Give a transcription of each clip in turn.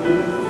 Todos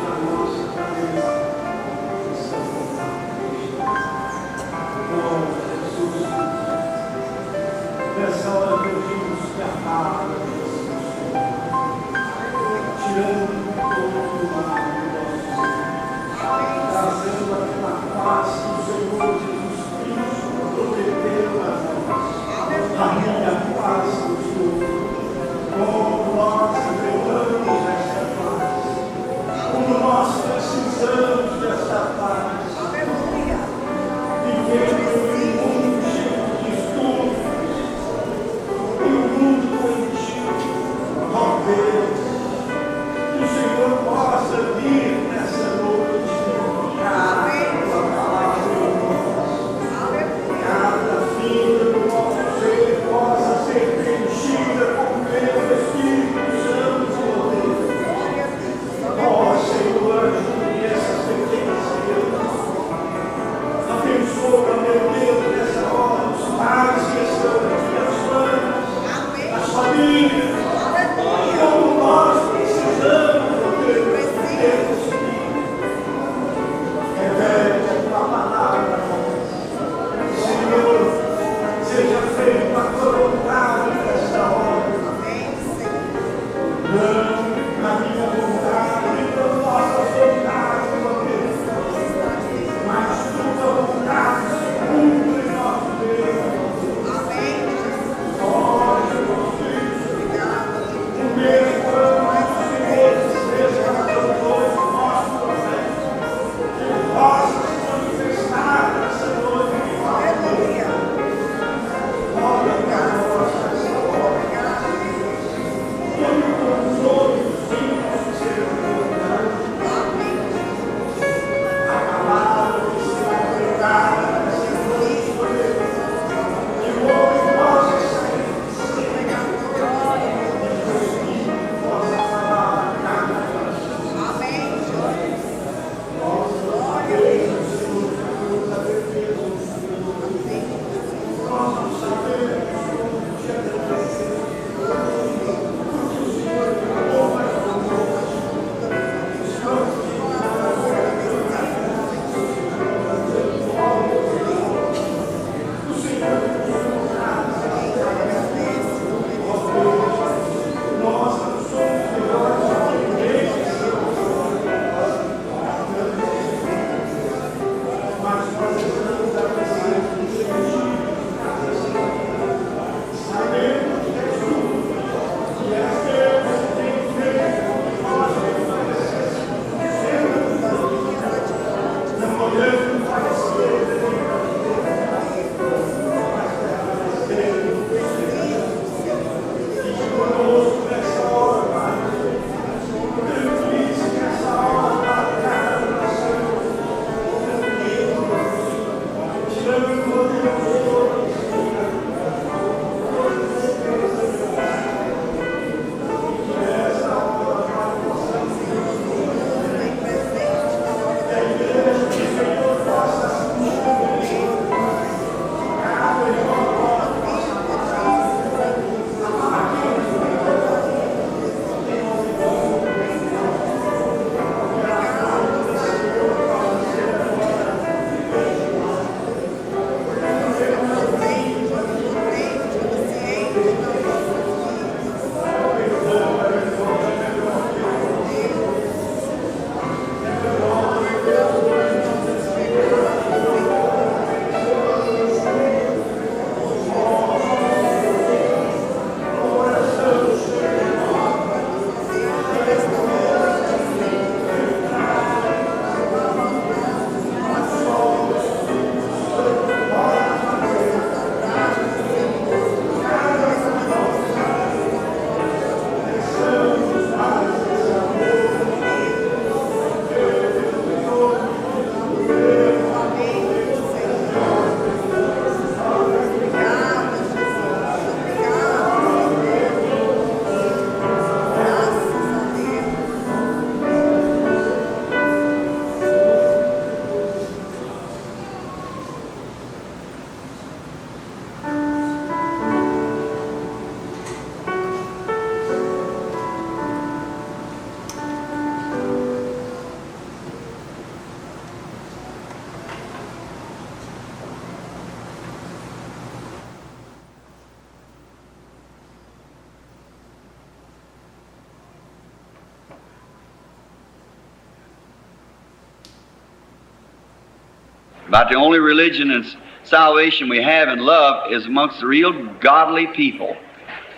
About the only religion and salvation we have and love is amongst the real godly people.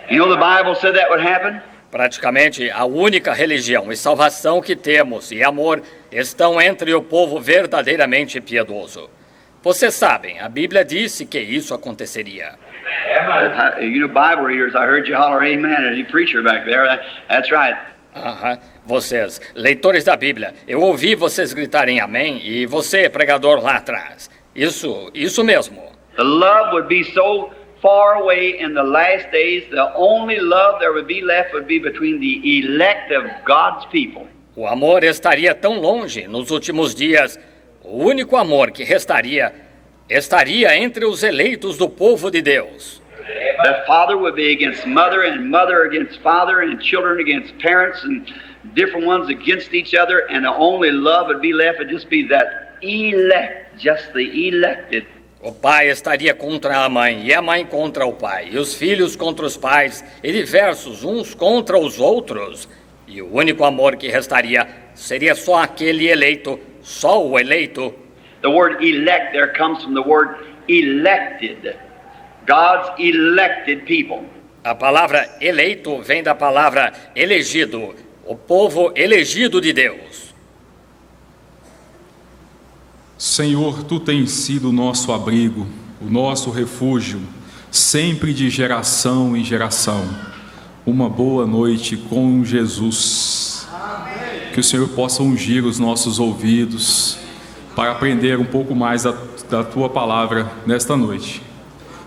You know the Bible said that would happen? Praticamente a única religião e salvação que temos e amor estão entre o povo verdadeiramente piedoso. Vocês sabem, a Bíblia disse que isso aconteceria. You know, Bible readers, I heard you holler amen as you preacher back there. That's right. Vocês, leitores da Bíblia, eu ouvi vocês gritarem amém e você, pregador lá atrás. Isso mesmo. The love would be so far away in the last days, the only love there would be left would be between the elect of God's people. O amor estaria tão longe nos últimos dias. O único amor que estaria entre os eleitos do povo de Deus. The father would be against mother, and mother against father, and children against parents, and different ones against each other, and the only love would be left would just be that elect, just the elected. O pai estaria contra a mãe, e a mãe contra o pai, e os filhos contra os pais, e diversos uns contra os outros. E o único amor que restaria seria só aquele eleito, só o eleito. The word elect there comes from the word elected. God's elected people. A palavra eleito vem da palavra elegido, o povo elegido de Deus. Senhor, Tu tens sido o nosso abrigo, o nosso refúgio, sempre de geração em geração. Uma boa noite com Jesus. Amém. Que o Senhor possa ungir os nossos ouvidos para aprender um pouco mais da Tua palavra nesta noite.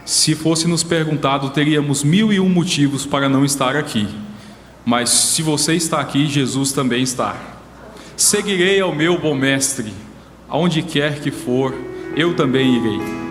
Se fosse nos perguntado, teríamos 1001 motivos para não estar aqui. Mas se você está aqui, Jesus também está. Seguirei ao meu bom mestre, aonde quer que for, eu também irei.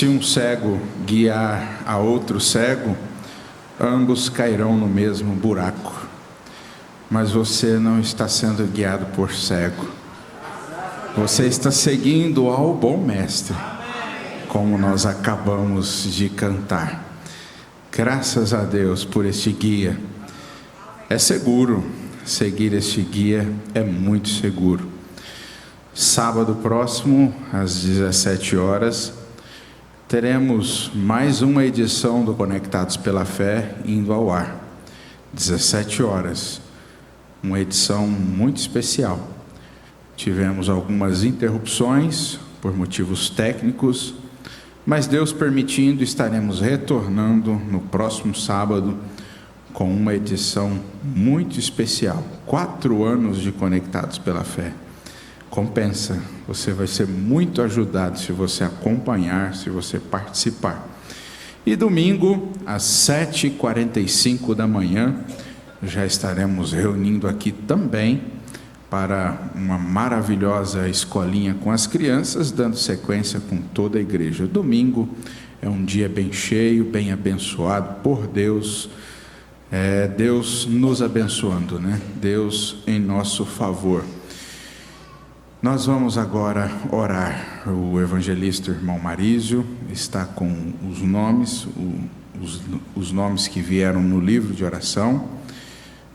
Se um cego guiar a outro cego, ambos cairão no mesmo buraco. Mas você não está sendo guiado por cego. Você está seguindo ao bom mestre, como nós acabamos de cantar. Graças a Deus por este guia. É seguro, seguir este guia é muito seguro. Sábado próximo, às 17 horas, teremos mais uma edição do Conectados pela Fé indo ao ar. 17 horas, uma edição muito especial. Tivemos algumas interrupções por motivos técnicos, mas Deus permitindo, estaremos retornando no próximo sábado com uma edição muito especial. 4 anos de Conectados pela Fé. Compensa, você vai ser muito ajudado se você acompanhar, se você participar. E domingo, às 7h45 da manhã, já estaremos reunindo aqui também para uma maravilhosa escolinha com as crianças, dando sequência com toda a igreja. Domingo é um dia bem cheio, bem abençoado por Deus. Deus nos abençoando, né? Deus em nosso favor. Nós vamos agora orar. O evangelista irmão Marísio está com os nomes, os nomes que vieram no livro de oração,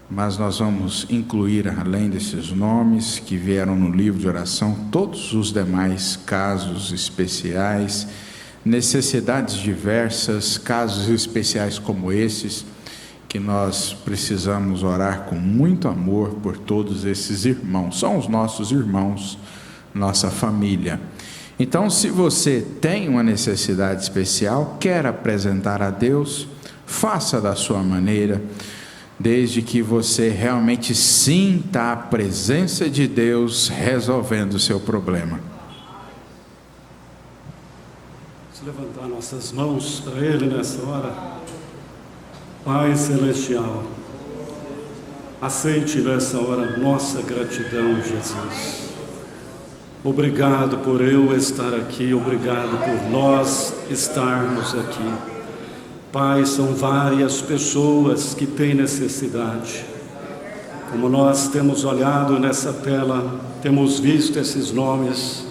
mas nós vamos incluir, além desses nomes que vieram no livro de oração, todos os demais casos especiais, necessidades diversas, casos especiais como esses, que nós precisamos orar com muito amor por todos esses irmãos. São os nossos irmãos, nossa família. Então, se você tem uma necessidade especial, quer apresentar a Deus, faça da sua maneira, desde que você realmente sinta a presença de Deus resolvendo o seu problema. Vamos levantar nossas mãos para Ele nessa hora. Pai Celestial, aceite nessa hora nossa gratidão, Jesus. Obrigado por eu estar aqui, obrigado por nós estarmos aqui. Pai, são várias pessoas que têm necessidade. Como nós temos olhado nessa tela, temos visto esses nomes.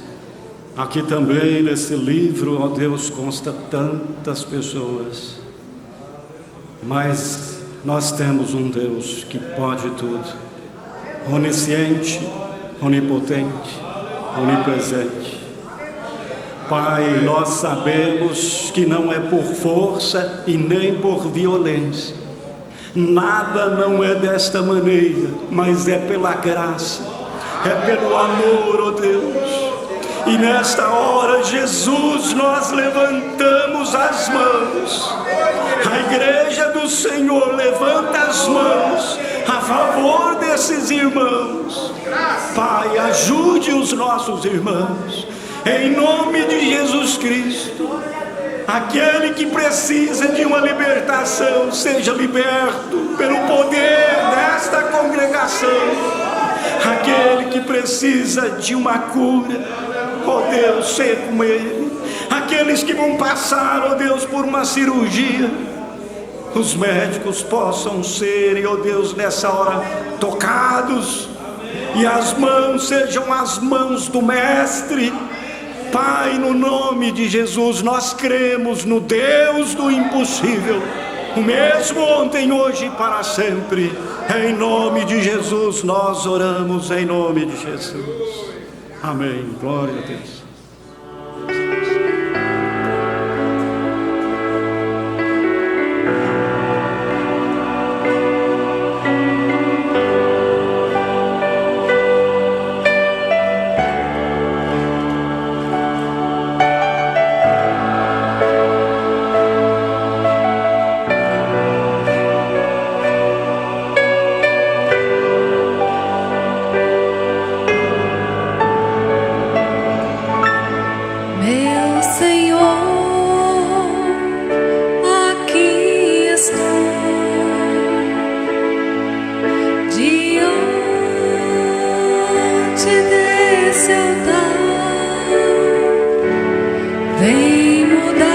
Aqui também nesse livro, ó Deus, consta tantas pessoas. Mas nós temos um Deus que pode tudo, onisciente, onipotente, onipresente. Pai, nós sabemos que não é por força e nem por violência. Nada não é desta maneira, mas é pela graça, é pelo amor, ó Deus. E nesta hora, Jesus, nós levantamos as mãos. A igreja do Senhor levanta as mãos a favor desses irmãos. Pai, ajude os nossos irmãos, em nome de Jesus Cristo. Aquele que precisa de uma libertação, seja liberto pelo poder desta congregação. Aquele que precisa de uma cura, ó Deus, seja com ele. Aqueles que vão passar, ó Deus, por uma cirurgia, os médicos possam ser, ó Deus, nessa hora tocados, e as mãos sejam as mãos do Mestre. Pai, no nome de Jesus, nós cremos no Deus do impossível, o mesmo ontem, hoje e para sempre. Em nome de Jesus nós oramos, em nome de Jesus. Amém. Glória a Deus. Vem mudar.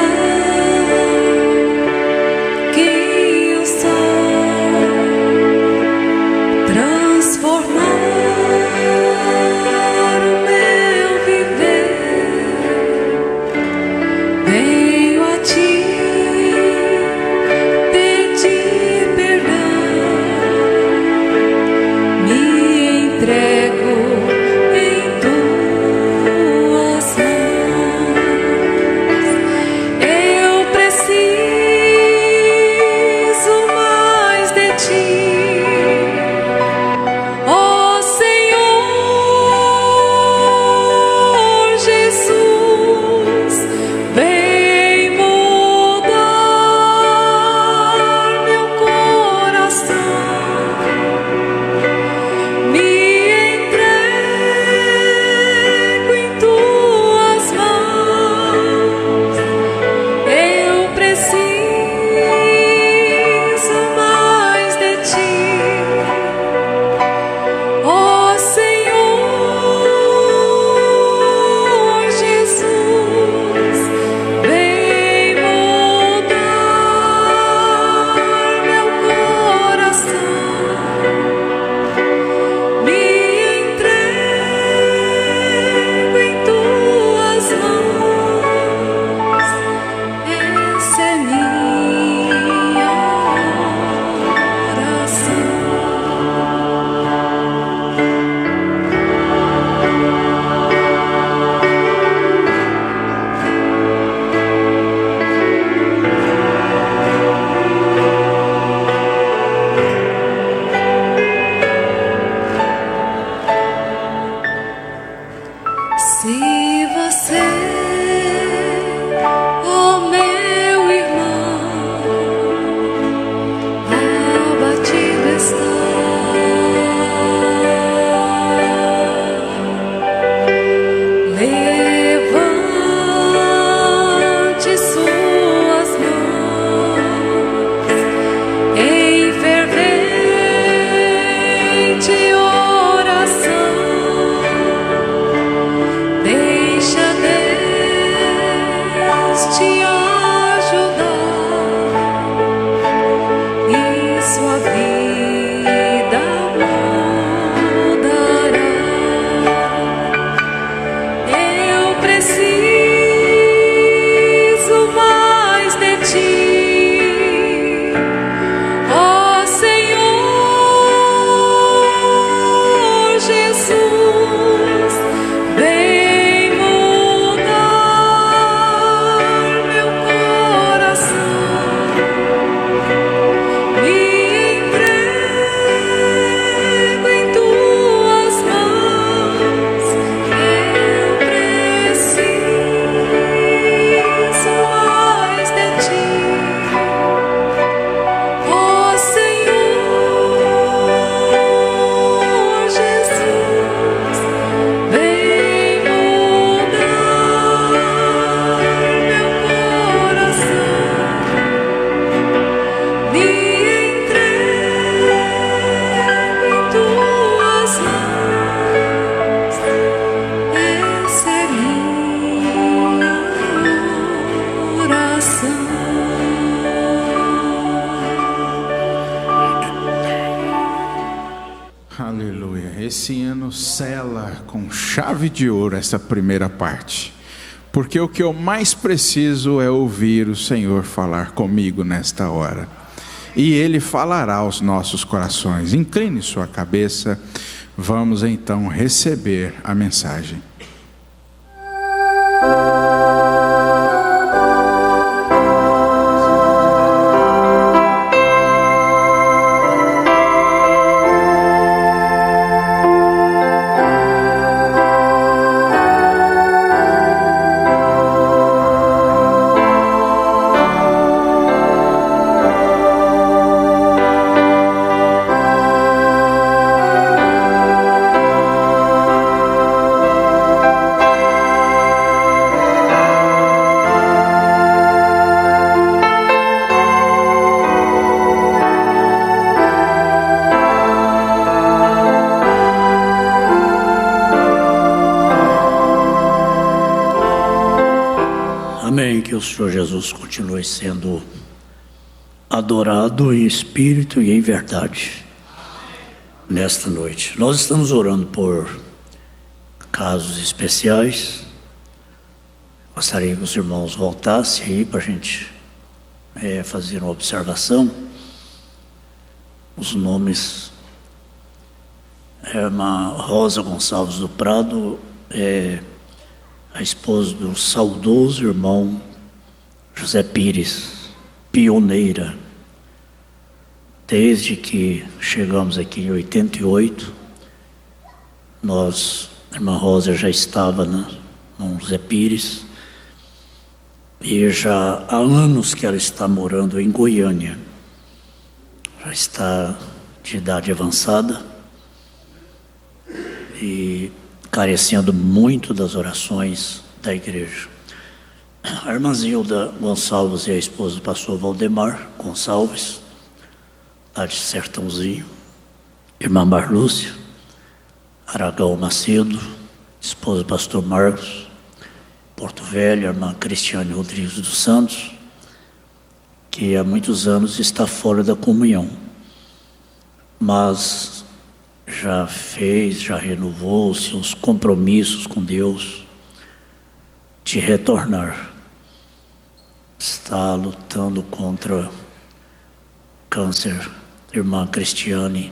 esse hino sela com chave de ouro essa primeira parte, porque o que eu mais preciso é ouvir o Senhor falar comigo nesta hora, e Ele falará aos nossos corações. Incline sua cabeça, vamos então receber a mensagem. Que o Senhor Jesus continue sendo adorado em espírito e em verdade nesta noite. Nós estamos orando por casos especiais. Gostaria que os irmãos voltassem aí para a gente fazer uma observação. Os nomes A irmã Rosa Gonçalves do Prado é a esposa do saudoso irmão José Pires, pioneira. Desde que chegamos aqui em 88, a irmã Rosa já estava no José Pires, e já há anos que ela está morando em Goiânia. Já está de idade avançada e carecendo muito das orações da igreja. A irmã Zilda Gonçalves e a esposa do pastor Valdemar Gonçalves, lá de Sertãozinho. Irmã Marlúcia Aragão Macedo, esposa do pastor Marcos, Porto Velho. Irmã Cristiane Rodrigues dos Santos, que há muitos anos está fora da comunhão, mas já renovou seus compromissos com Deus de retornar. Está lutando contra câncer. Irmã Cristiane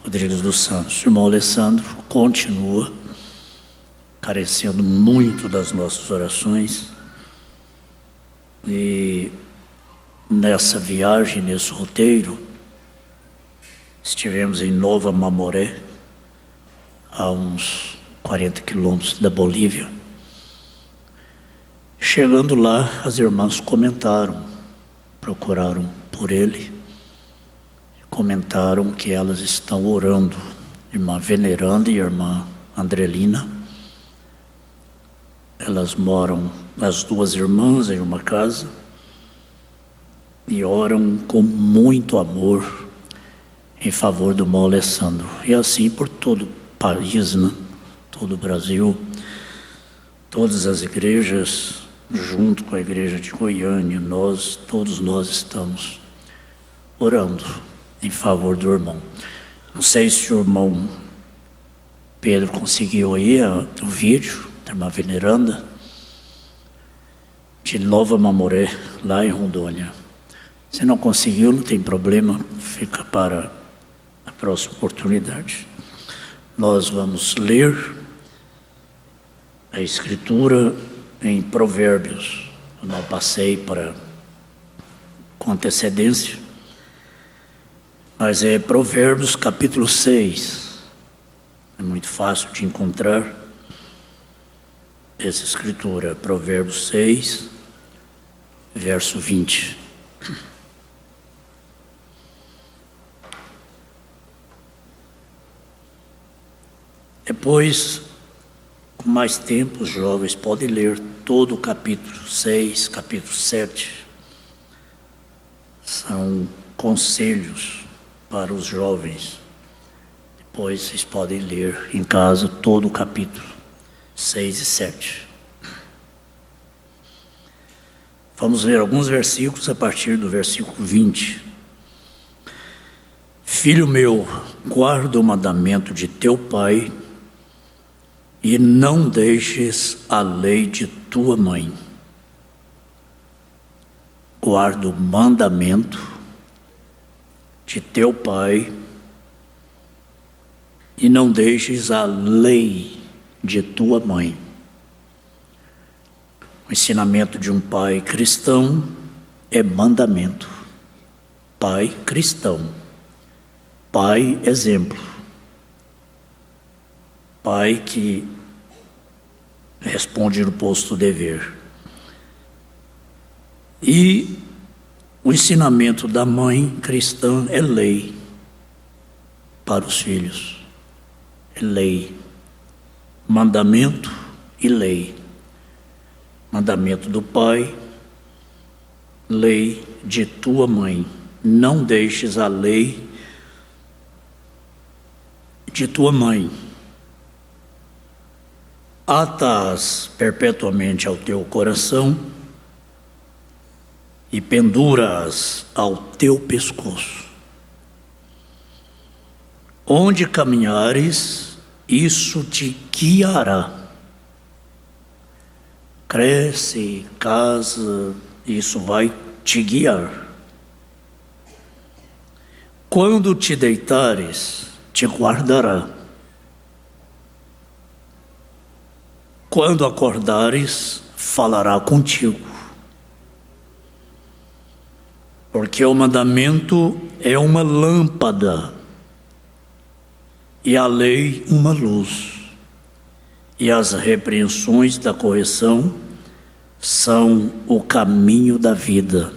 Rodrigues dos Santos. Irmão Alessandro continua carecendo muito das nossas orações, e nessa viagem, nesse roteiro, estivemos em Nova Mamoré, a uns 40 quilômetros da Bolívia. Chegando lá, as irmãs procuraram por ele, comentaram que elas estão orando, irmã Veneranda e irmã Andrelina. Elas moram, as duas irmãs, em uma casa, e oram com muito amor em favor do irmão Alessandro. E assim por todo o país, todo o Brasil, todas as igrejas, junto com a igreja de Goiânia, todos nós estamos orando em favor do irmão. Não sei se o irmão Pedro conseguiu aí o vídeo da irmã Veneranda, de Nova Mamoré, lá em Rondônia. Se não conseguiu, não tem problema, fica para a próxima oportunidade. Nós vamos ler a Escritura em Provérbios. Eu não passei com antecedência, mas é Provérbios capítulo 6. É muito fácil de encontrar essa Escritura. Provérbios 6, verso 20. Depois, com mais tempo, os jovens podem ler todo o capítulo 6, capítulo 7. São conselhos para os jovens. Depois vocês podem ler em casa todo o capítulo 6 e 7. Vamos ler alguns versículos a partir do versículo 20. Filho meu, guarda o mandamento de teu pai e não deixes a lei de tua mãe. Guarda o mandamento de teu pai e não deixes a lei de tua mãe. O ensinamento de um pai cristão é mandamento. Pai cristão. Pai exemplo. Pai que responde no posto dever. E o ensinamento da mãe cristã é lei para os filhos. É lei. Mandamento e lei. Mandamento do pai, lei de tua mãe. Não deixes a lei de tua mãe. Ata-as perpetuamente ao teu coração e pendura-as ao teu pescoço. Onde caminhares, isso te guiará. Cresce, casa, isso vai te guiar. Quando te deitares, te guardará. Quando acordares, falará contigo. Porque o mandamento é uma lâmpada, e a lei uma luz, e as repreensões da correção são o caminho da vida.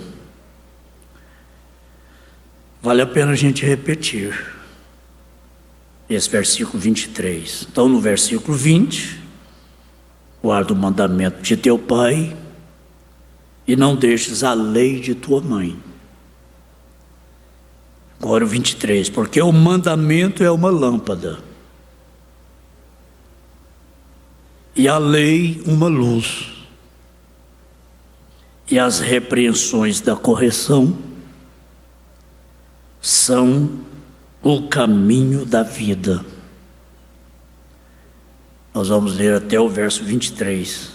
Vale a pena a gente repetir esse versículo 23. Então, no versículo 20, guarda o mandamento de teu pai e não deixes a lei de tua mãe. Agora o 23, porque o mandamento é uma lâmpada e a lei uma luz, e as repreensões da correção são o caminho da vida. Nós vamos ler até o verso 23.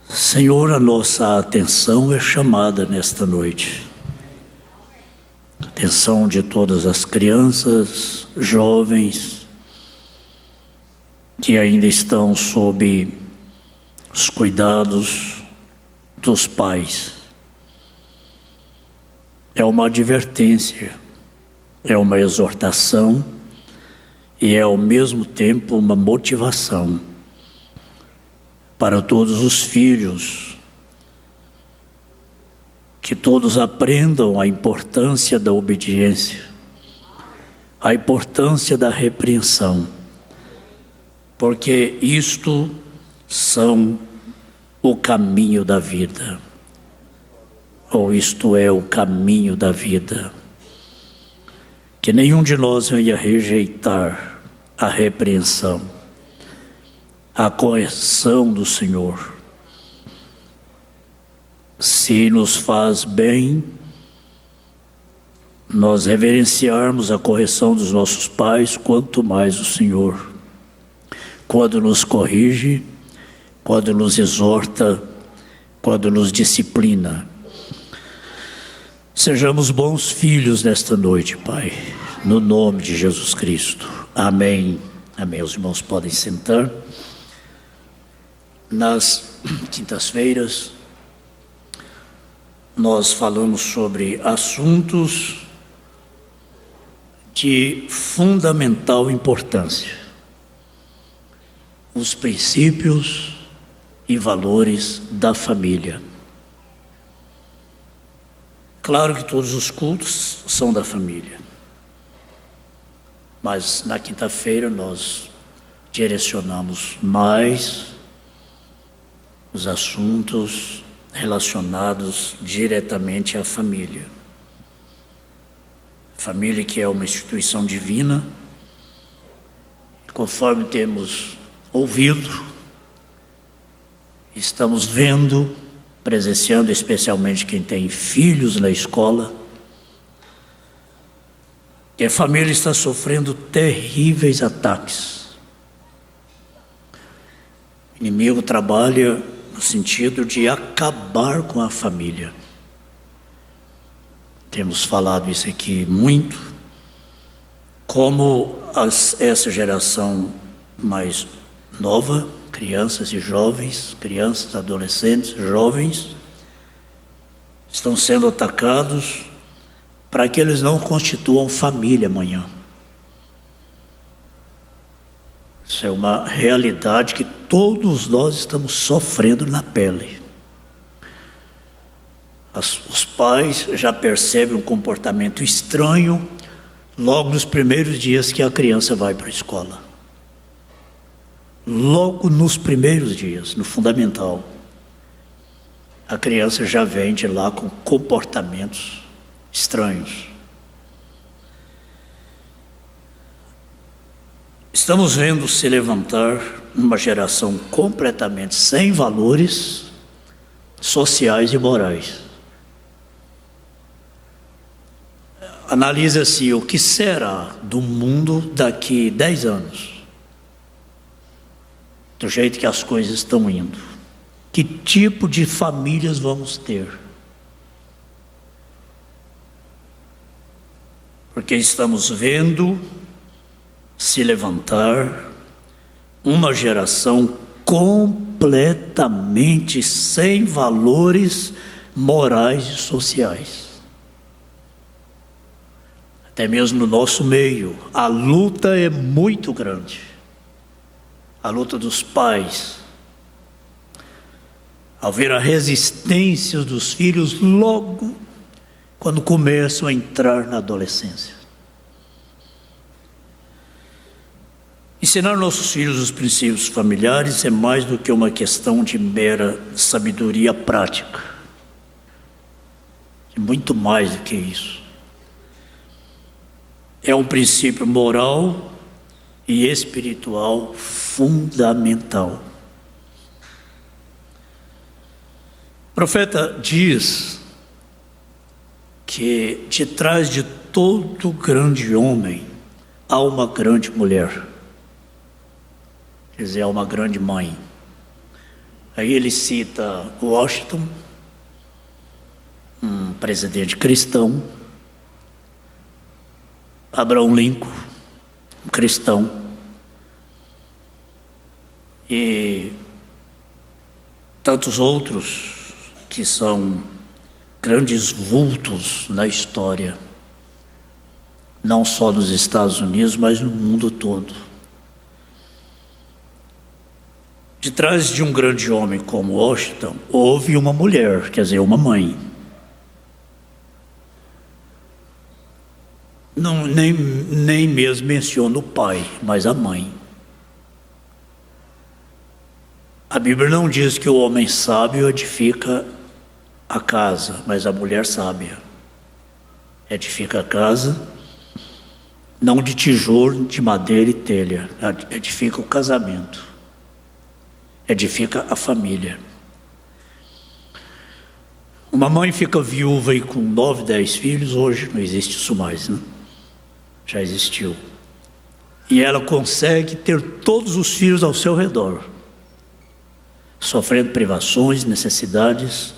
Senhor, a nossa atenção é chamada nesta noite. Atenção de todas as crianças, jovens, que ainda estão sob os cuidados dos pais. É uma advertência, é uma exortação e é ao mesmo tempo uma motivação para todos os filhos, que todos aprendam a importância da obediência, a importância da repreensão, porque isto são o caminho da vida, ou isto é o caminho da vida. Que nenhum de nós venha rejeitar a repreensão, a correção do Senhor. Se nos faz bem nós reverenciarmos a correção dos nossos pais, quanto mais o Senhor, quando nos corrige, quando nos exorta, quando nos disciplina. Sejamos bons filhos nesta noite, Pai, no nome de Jesus Cristo. Amém. Amém. Os irmãos podem sentar. Nas quintas-feiras, nós falamos sobre assuntos de fundamental importância. Os princípios e valores da família. Claro que todos os cultos são da família, mas na quinta-feira nós direcionamos mais os assuntos relacionados diretamente à família. Família que é uma instituição divina, conforme temos ouvido, estamos vendo, presenciando, especialmente quem tem filhos na escola, que a família está sofrendo terríveis ataques. O inimigo trabalha no sentido de acabar com a família. Temos falado isso aqui muito, como essa geração mais nova, crianças e jovens, crianças, adolescentes, jovens, estão sendo atacados para que eles não constituam família amanhã. Isso é uma realidade que todos nós estamos sofrendo na pele. Os pais já percebem um comportamento estranho logo nos primeiros dias que a criança vai para a escola. Logo nos primeiros dias, no fundamental, a criança já vem de lá com comportamentos estranhos. Estamos vendo se levantar uma geração completamente sem valores sociais e morais. Analisa-se o que será do mundo daqui 10 anos. Do jeito que as coisas estão indo. Que tipo de famílias vamos ter? porque estamos vendo se levantar uma geração completamente sem valores morais e sociais. Até mesmo no nosso meio, a luta é muito grande. A luta dos pais, ao ver a resistência dos filhos logo quando começam a entrar na adolescência. Ensinar nossos filhos os princípios familiares é mais do que uma questão de mera sabedoria prática. É muito mais do que isso. É um princípio moral e espiritual fundamental. O profeta diz que de trás de todo grande homem há uma grande mulher. Quer dizer, há uma grande mãe. Aí ele cita Washington, um presidente cristão, Abraham Lincoln, um cristão, e tantos outros que são grandes vultos na história, não só nos Estados Unidos, mas no mundo todo. De trás de um grande homem como Washington, houve uma mulher, quer dizer, uma mãe. Não, nem mesmo menciona o pai, mas a mãe. A Bíblia não diz que o homem sábio edifica a casa, mas a mulher sábia edifica a casa, não de tijolo, de madeira e telha, edifica o casamento, edifica a família. Uma mãe fica viúva e com 9, 10 filhos, hoje não existe isso mais, né? Já existiu. E ela consegue ter todos os filhos ao seu redor, sofrendo privações, necessidades.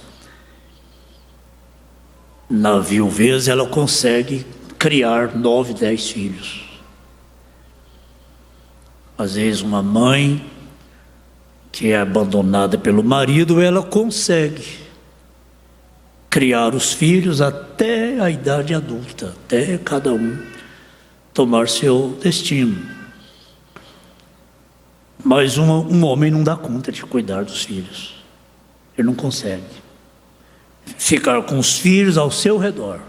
Na viuvez ela consegue criar 9, 10 filhos. Às vezes uma mãe que é abandonada pelo marido, ela consegue criar os filhos até a idade adulta, até cada um tomar seu destino. Mas um homem não dá conta de cuidar dos filhos. Ele não consegue ficar com os filhos ao seu redor.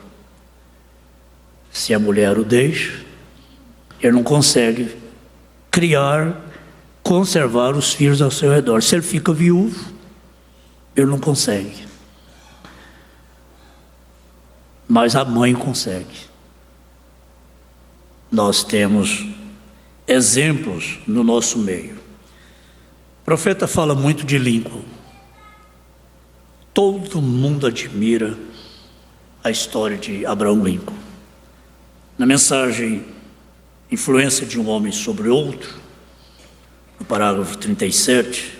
Se a mulher o deixa, ele não consegue criar, conservar os filhos ao seu redor. Se ele fica viúvo, ele não consegue. Mas a mãe consegue. Nós temos exemplos no nosso meio. O profeta fala muito de Lincoln. Todo mundo admira a história de Abraham Lincoln. Na mensagem Influência de um Homem sobre Outro, no parágrafo 37,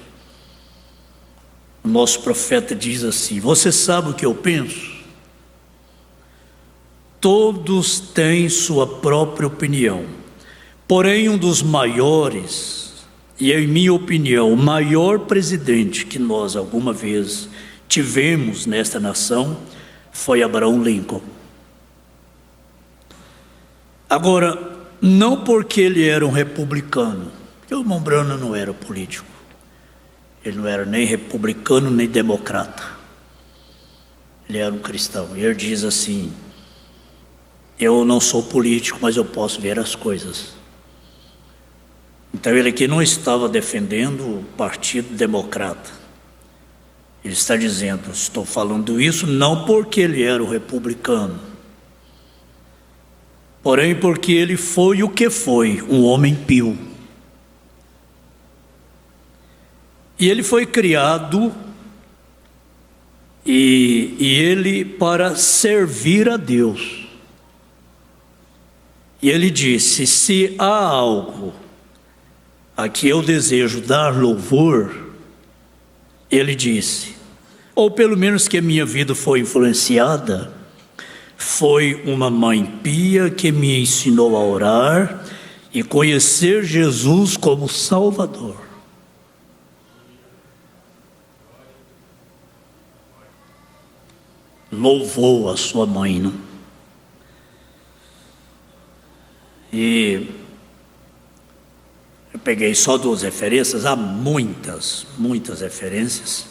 o nosso profeta diz assim: você sabe o que eu penso? Todos têm sua própria opinião, porém um dos maiores, e em minha opinião, o maior presidente que nós alguma vez tivemos nesta nação, foi Abraham Lincoln. Agora, não porque ele era um republicano, porque o irmão Branham não era político, ele não era nem republicano nem democrata, ele era um cristão, e ele diz assim: eu não sou político, mas eu posso ver as coisas. Então ele aqui não estava defendendo o Partido Democrata. Ele está dizendo, estou falando isso não porque ele era o republicano, porém porque ele foi o que foi, um homem pio. E ele foi criado, e ele para servir a Deus. E ele disse: se há algo a que eu desejo dar louvor, ele disse, ou pelo menos que a minha vida foi influenciada, Foi uma mãe pia que me ensinou a orar e conhecer Jesus como Salvador. Louvou a sua mãe, não? E eu peguei só 2 referências, há muitas referências,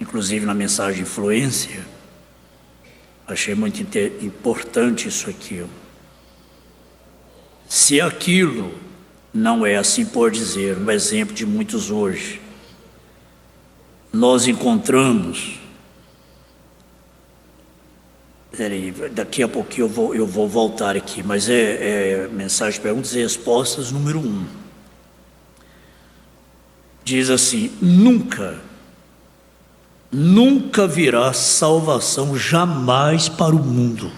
inclusive na mensagem Influência. Achei muito importante isso aqui. Se aquilo não é, assim por dizer, um exemplo de muitos hoje, nós encontramos, daqui a pouquinho eu vou voltar aqui, mas é mensagem perguntas e respostas número 1. Diz assim: nunca virá salvação jamais para o mundo.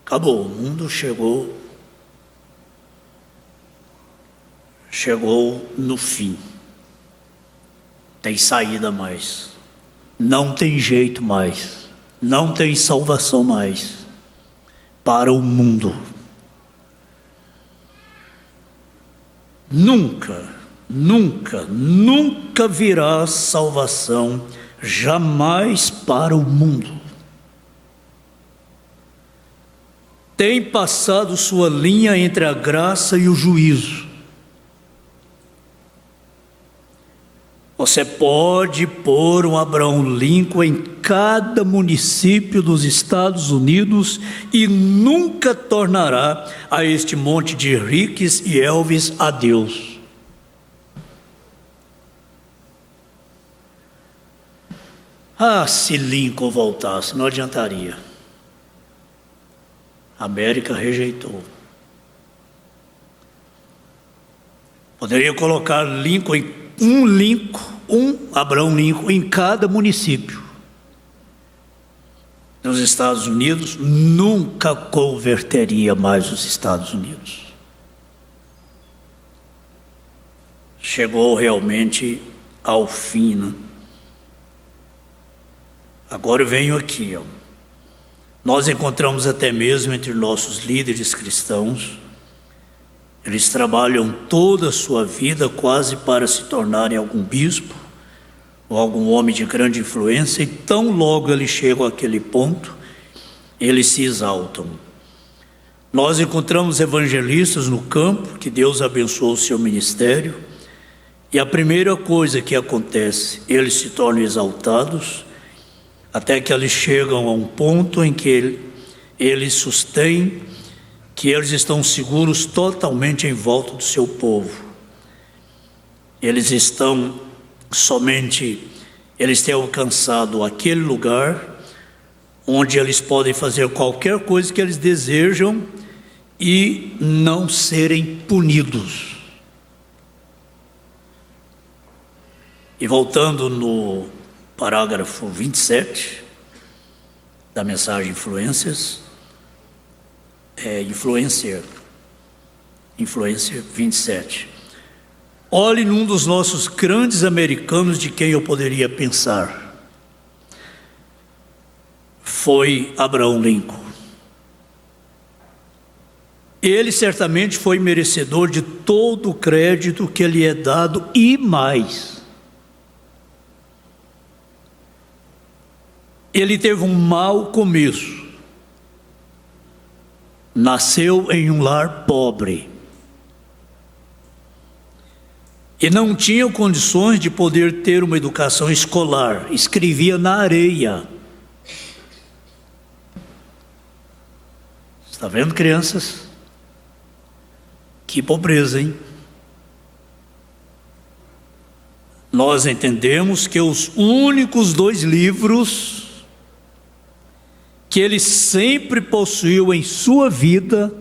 Acabou, o mundo chegou no fim. Tem saída mais. Não tem jeito mais. Não tem salvação mais para o mundo. Nunca virá salvação jamais para o mundo. Tem passado sua linha entre a graça e o juízo. Você pode pôr um Abraham Lincoln em cada município dos Estados Unidos e nunca tornará a este monte de Ricks e Elvis a Deus. Se Lincoln voltasse, não adiantaria. A América rejeitou. Poderia colocar um Abraham Lincoln em cada município. Nos Estados Unidos, nunca converteria mais os Estados Unidos. Chegou realmente ao fim, né? Agora eu venho aqui, Nós encontramos até mesmo entre nossos líderes cristãos, eles trabalham toda a sua vida quase para se tornarem algum bispo ou algum homem de grande influência, e tão logo eles chegam àquele ponto, eles se exaltam. Nós encontramos evangelistas no campo, que Deus abençoou o seu ministério, e a primeira coisa que acontece, eles se tornam exaltados, até que eles chegam a um ponto em que eles sustêm que eles estão seguros totalmente em volta do seu povo. Eles têm alcançado aquele lugar onde eles podem fazer qualquer coisa que eles desejam e não serem punidos. E voltando no parágrafo 27 da mensagem Influência 27. Olhe num dos nossos grandes americanos de quem eu poderia pensar. Foi Abraham Lincoln. Ele certamente foi merecedor de todo o crédito que lhe é dado e mais. Ele teve um mau começo. Nasceu em um lar pobre. E não tinha condições de poder ter uma educação escolar. Escrevia na areia. Está vendo, crianças? Que pobreza, hein? Nós entendemos que os únicos 2 livros que ele sempre possuiu em sua vida,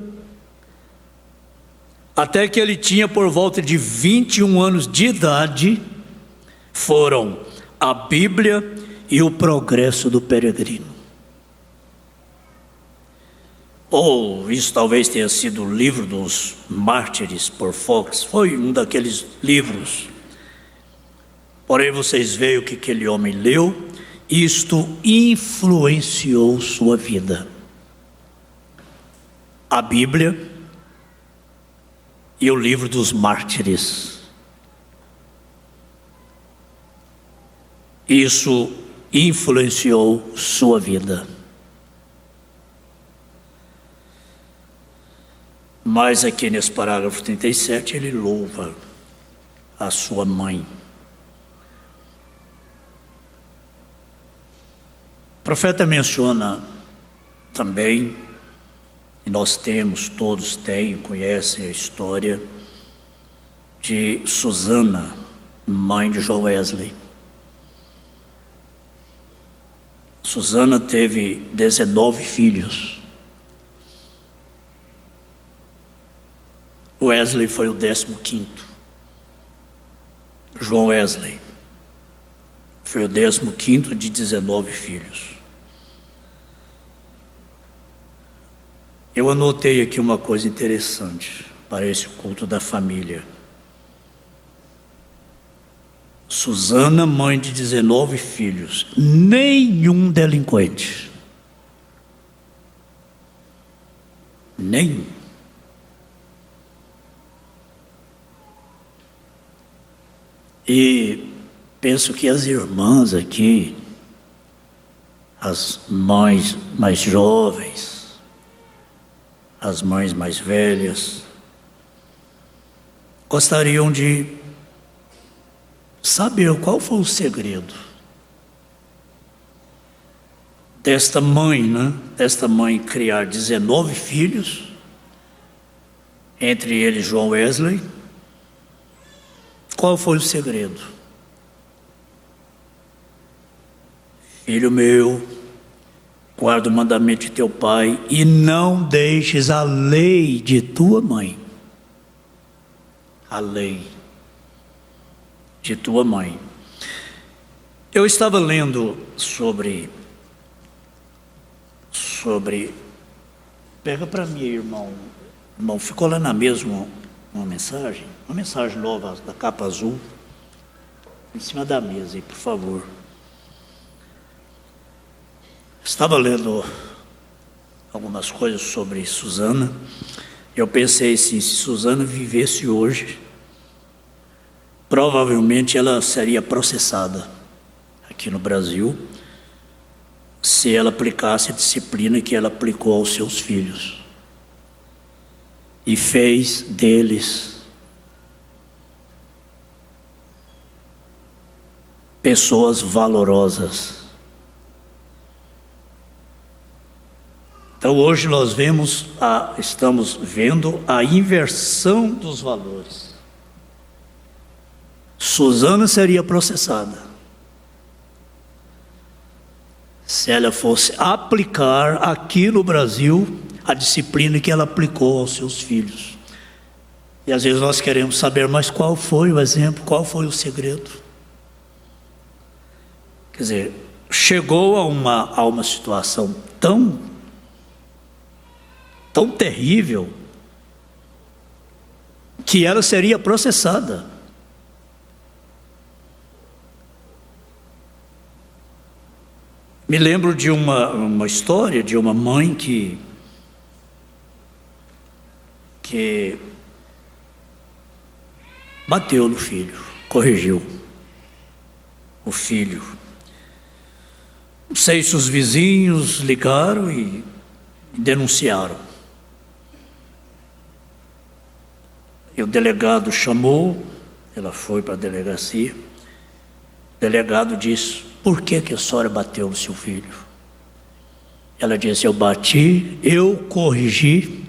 até que ele tinha por volta de 21 anos de idade, foram a Bíblia e o Progresso do Peregrino. Ou isso talvez tenha sido o livro dos Mártires por Fox, foi um daqueles livros. Porém vocês veem o que aquele homem leu isto influenciou sua vida. A Bíblia e o livro dos mártires. Isso influenciou sua vida. Mas aqui nesse parágrafo 37 ele louva a sua mãe. O profeta menciona também, e nós temos, todos têm, conhecem a história de Susana, mãe de John Wesley. Susana teve 19 filhos. Wesley foi o 15º. João Wesley foi o 15º de 19 filhos. Eu anotei aqui uma coisa interessante para esse culto da família. Susana, mãe de 19 filhos, nenhum delinquente. Nenhum. E penso que as irmãs aqui, as mães mais jovens, as mães mais velhas, gostariam de saber qual foi o segredo desta mãe, Desta mãe criar 19 filhos, entre eles João Wesley. Qual foi o segredo? Filho meu, guarda o mandamento de teu pai e não deixes a lei de tua mãe. A lei de tua mãe. Eu estava lendo sobre pega para mim, irmão, ficou lá na mesma uma mensagem nova da capa azul, em cima da mesa aí, por favor. Estava lendo algumas coisas sobre Susana. Eu pensei assim, se Susana vivesse hoje, provavelmente ela seria processada aqui no Brasil, se ela aplicasse a disciplina que ela aplicou aos seus filhos e fez deles pessoas valorosas. Então hoje nós estamos vendo a inversão dos valores. Susana seria processada se ela fosse aplicar aqui no Brasil a disciplina que ela aplicou aos seus filhos. E às vezes nós queremos saber, mas qual foi o exemplo, qual foi o segredo? Quer dizer, chegou a uma situação tão terrível que ela seria processada. Me lembro de uma história de uma mãe que bateu no filho, corrigiu o filho. Não sei se os vizinhos ligaram e denunciaram. E o delegado chamou, ela foi para a delegacia. O delegado disse: por que a senhora bateu no seu filho? Ela disse: eu bati, eu corrigi,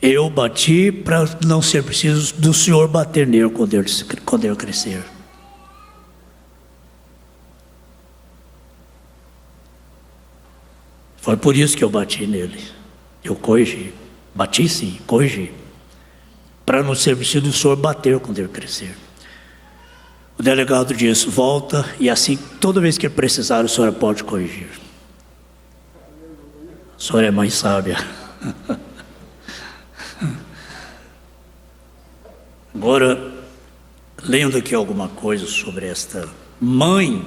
eu bati para não ser preciso do senhor bater nele quando ele crescer. Foi por isso que eu bati nele. Eu corrigi. Bati sim, corrigi. Para não ser preciso do senhor bater quando ele crescer. O delegado disse: volta, e assim, toda vez que ele precisar, a senhora pode corrigir. A senhora é mãe sábia. Agora, lendo aqui alguma coisa sobre esta mãe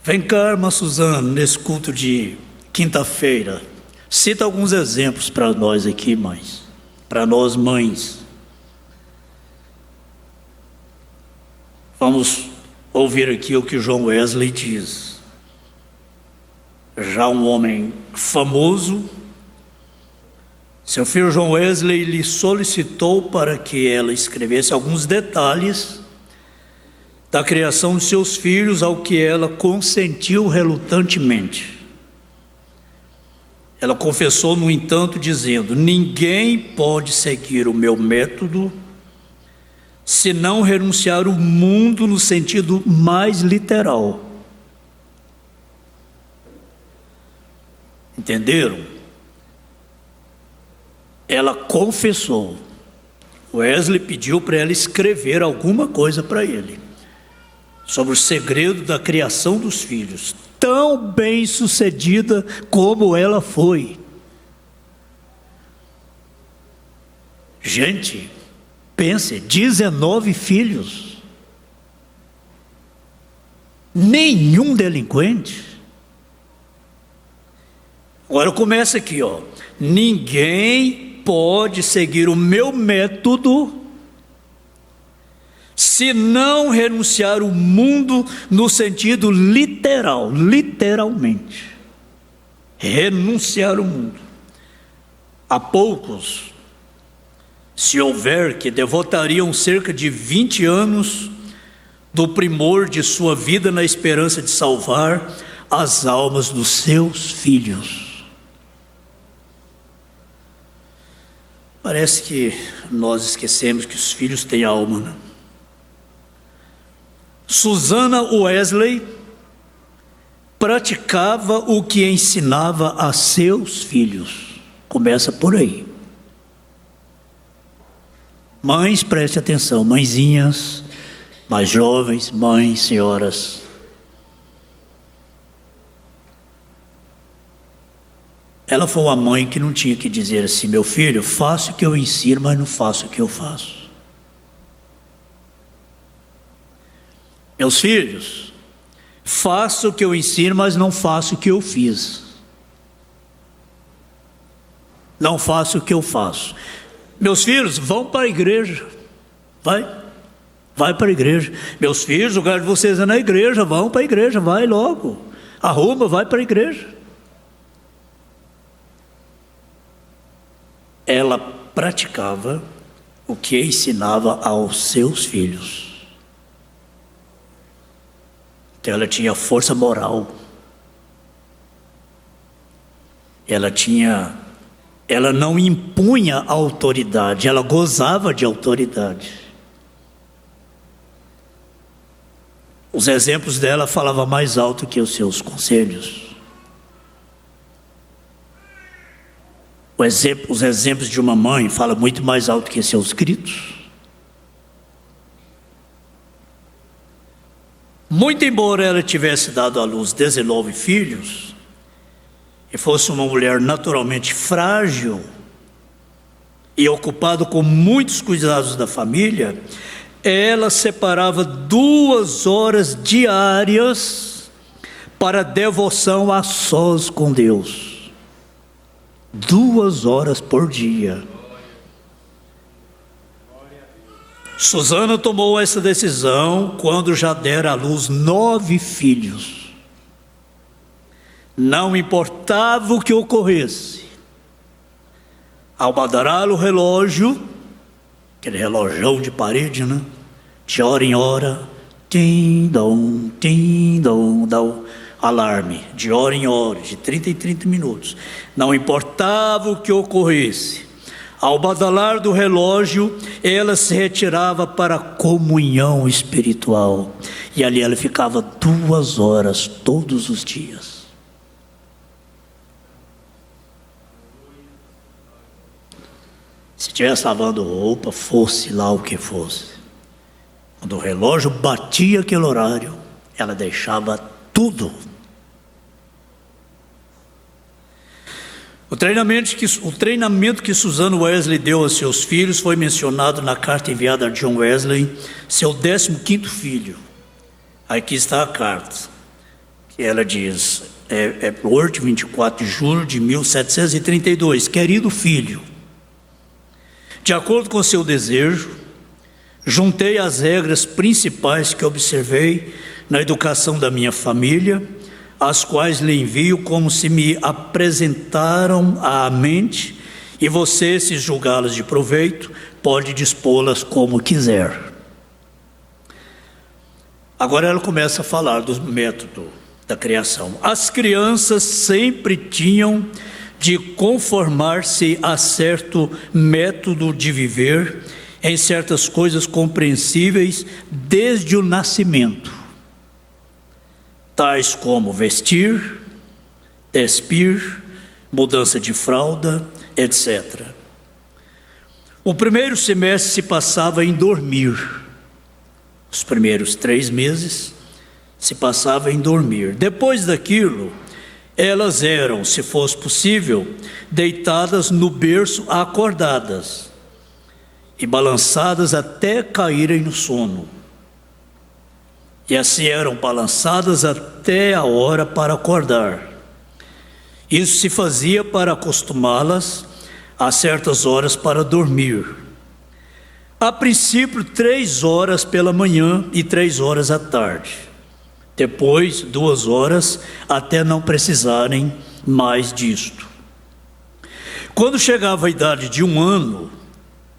Vem cá, irmã Suzana, nesse culto de quinta-feira. Cita alguns exemplos para nós aqui, mães. Para nós, mães. Vamos ouvir aqui o que John Wesley diz. Já um homem famoso, seu filho John Wesley lhe solicitou para que ela escrevesse alguns detalhes da criação de seus filhos, ao que ela consentiu relutantemente. Ela confessou, no entanto, dizendo: ninguém pode seguir o meu método se não renunciar ao mundo no sentido mais literal. Entenderam? Ela confessou. Wesley pediu para ela escrever alguma coisa para ele sobre o segredo da criação dos filhos, tão bem sucedida como ela foi. Gente, pense, 19 filhos, nenhum delinquente. Agora começa aqui, ó. Ninguém pode seguir o meu método se não renunciar ao mundo no sentido literal, literalmente. Renunciar ao mundo. Há poucos, se houver, que devotariam cerca de 20 anos do primor de sua vida na esperança de salvar as almas dos seus filhos. Parece que nós esquecemos que os filhos têm alma, né? Susana Wesley praticava o que ensinava a seus filhos. Começa por aí. Mães, preste atenção, mãezinhas, mais jovens, mães, senhoras. Ela foi uma mãe que não tinha que dizer assim: meu filho, faço o que eu ensino, mas não faço o que eu faço. Meus filhos, faço o que eu ensino, mas não faço o que eu fiz. Não faço o que eu faço. Meus filhos, vão para a igreja. Vai para a igreja. Meus filhos, o lugar de vocês é na igreja, vão para a igreja, vai logo. Arruma, vai para a igreja. Ela praticava o que ensinava aos seus filhos. Então ela tinha força moral. Ela não impunha autoridade, ela gozava de autoridade. Os exemplos dela falavam mais alto que os seus conselhos. Os exemplos de uma mãe falam muito mais alto que seus gritos. Muito embora ela tivesse dado à luz 19 filhos, e fosse uma mulher naturalmente frágil e ocupada com muitos cuidados da família, ela separava 2 horas diárias para devoção a sós com Deus. 2 horas por dia. Susana tomou essa decisão quando já dera à luz 9 filhos. Não importava o que ocorresse, ao badalar o relógio, aquele relógio de parede, né? De hora em hora, tim-dom, alarme, de hora em hora, de 30 em 30 minutos. Não importava o que ocorresse, ao badalar do relógio, ela se retirava para a comunhão espiritual. E ali ela ficava 2 horas todos os dias. Se estivesse lavando roupa, fosse lá o que fosse, quando o relógio batia aquele horário, ela deixava tudo. O treinamento que Susana Wesley deu a seus filhos foi mencionado na carta enviada a John Wesley, seu 15º filho. Aqui está a carta. Ela diz, Word, 24 de julho de 1732, querido filho, de acordo com seu desejo, juntei as regras principais que observei na educação da minha família, as quais lhe envio como se me apresentaram à mente, e você, se julgá-las de proveito, pode dispô-las como quiser. Agora ela começa a falar do método da criação. As crianças sempre tinham de conformar-se a certo método de viver, em certas coisas compreensíveis desde o nascimento, tais como vestir, despir, mudança de fralda, etc. O primeiro semestre se passava em dormir. Os primeiros 3 meses se passava em dormir. Depois daquilo, elas eram, se fosse possível, deitadas no berço acordadas e balançadas até caírem no sono. E assim eram balançadas até a hora para acordar. Isso se fazia para acostumá-las a certas horas para dormir. A princípio, 3 horas pela manhã e 3 horas à tarde. Depois, 2 horas, até não precisarem mais disto. Quando chegava a idade de 1 ano,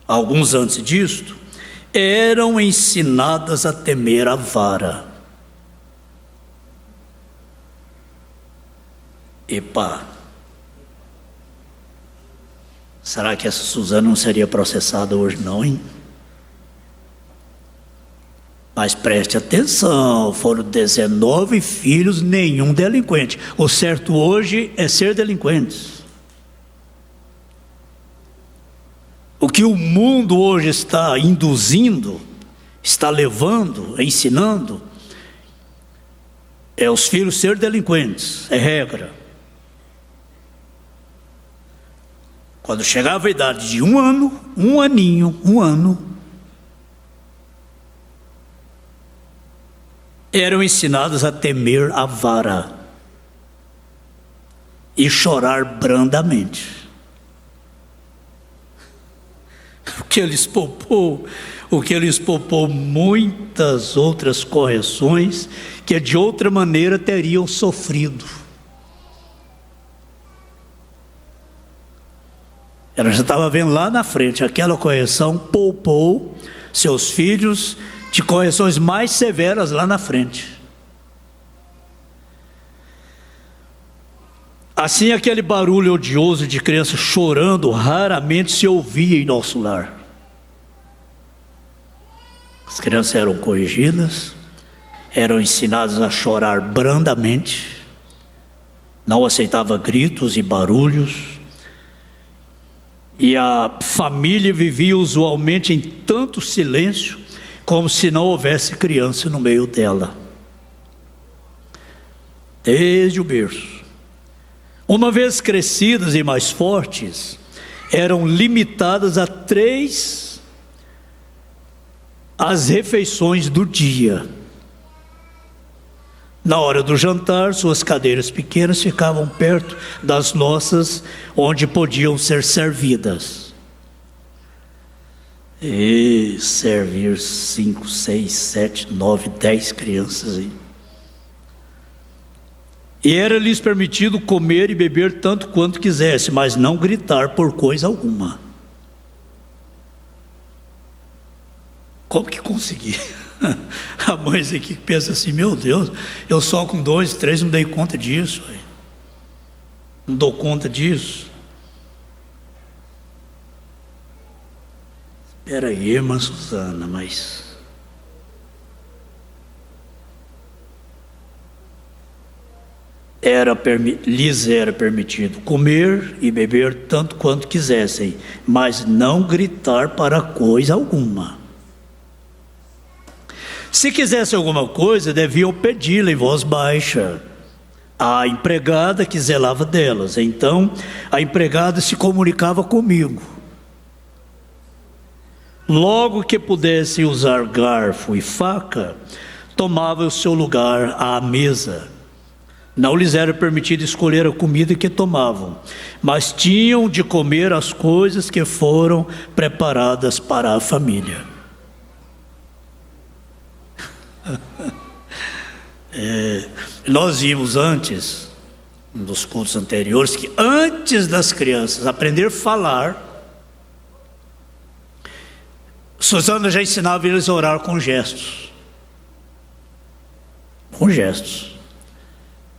alguns antes disto, eram ensinadas a temer a vara. Epa! Será que essa Suzana não seria processada hoje não, hein? Mas preste atenção, foram 19 filhos, nenhum delinquente. O certo hoje é ser delinquentes. O que o mundo hoje está induzindo, está levando, ensinando, é os filhos ser delinquentes, é regra. Quando chegava a idade de 1 ano, 1 aninho, 1 ano, eram ensinados a temer a vara e chorar brandamente. O que eles poupou muitas outras correções que de outra maneira teriam sofrido. Ela já estava vendo lá na frente, aquela correção poupou seus filhos de correções mais severas lá na frente. Assim, aquele barulho odioso de crianças chorando raramente se ouvia em nosso lar. As crianças eram corrigidas, eram ensinadas a chorar brandamente, não aceitava gritos e barulhos, e a família vivia usualmente em tanto silêncio, como se não houvesse criança no meio dela. Desde o berço. Uma vez crescidas e mais fortes, eram limitadas a 3 as refeições do dia. Na hora do jantar, suas cadeiras pequenas ficavam perto das nossas, onde podiam ser servidas. E servir 5, 6, 7, 9, 10 crianças aí. E era-lhes permitido comer e beber tanto quanto quisesse, mas não gritar por coisa alguma. Como que consegui? A mãe aqui pensa assim, meu Deus, eu só com 2, 3 não dei conta disso. Não dou conta disso. Espera aí, irmã Suzana, mas... lhes era permitido comer e beber tanto quanto quisessem, mas não gritar para coisa alguma. Se quisessem alguma coisa, deviam pedi-la em voz baixa à empregada que zelava delas. Então, a empregada se comunicava comigo. Logo que pudessem usar garfo e faca, tomava o seu lugar à mesa. Não lhes era permitido escolher a comida que tomavam, mas tinham de comer as coisas que foram preparadas para a família. Nós vimos antes, nos cultos anteriores, que antes das crianças aprender a falar, Suzana já ensinava eles a orar com gestos. Com gestos.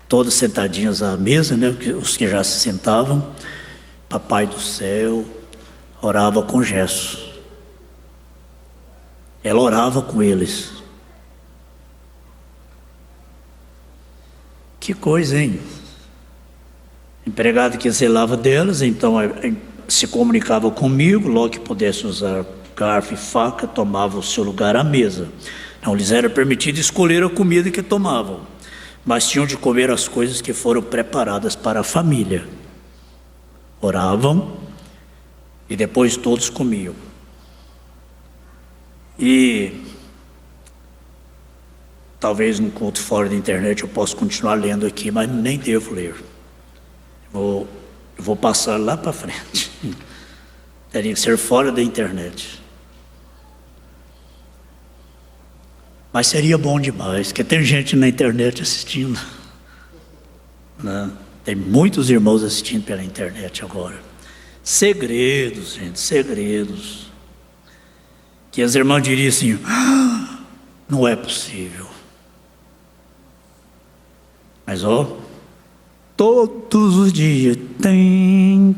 Todos sentadinhos à mesa, né? Os que já se sentavam. Papai do céu orava com gestos. Ela orava com eles. Que coisa, hein? Empregado que zelava delas, então se comunicava comigo, logo que pudesse usar garfo e faca, tomava o seu lugar à mesa. Não lhes era permitido escolher a comida que tomavam, mas tinham de comer as coisas que foram preparadas para a família. Oravam e depois todos comiam. E talvez no culto fora da internet eu possa continuar lendo aqui, mas nem devo ler. Eu vou passar lá para frente. Teria que ser fora da internet. Mas seria bom demais, porque tem gente na internet assistindo, né? Tem muitos irmãos assistindo pela internet agora. Segredos, gente, segredos. Que as irmãs diriam assim: não é possível. Mas todos os dias, tem,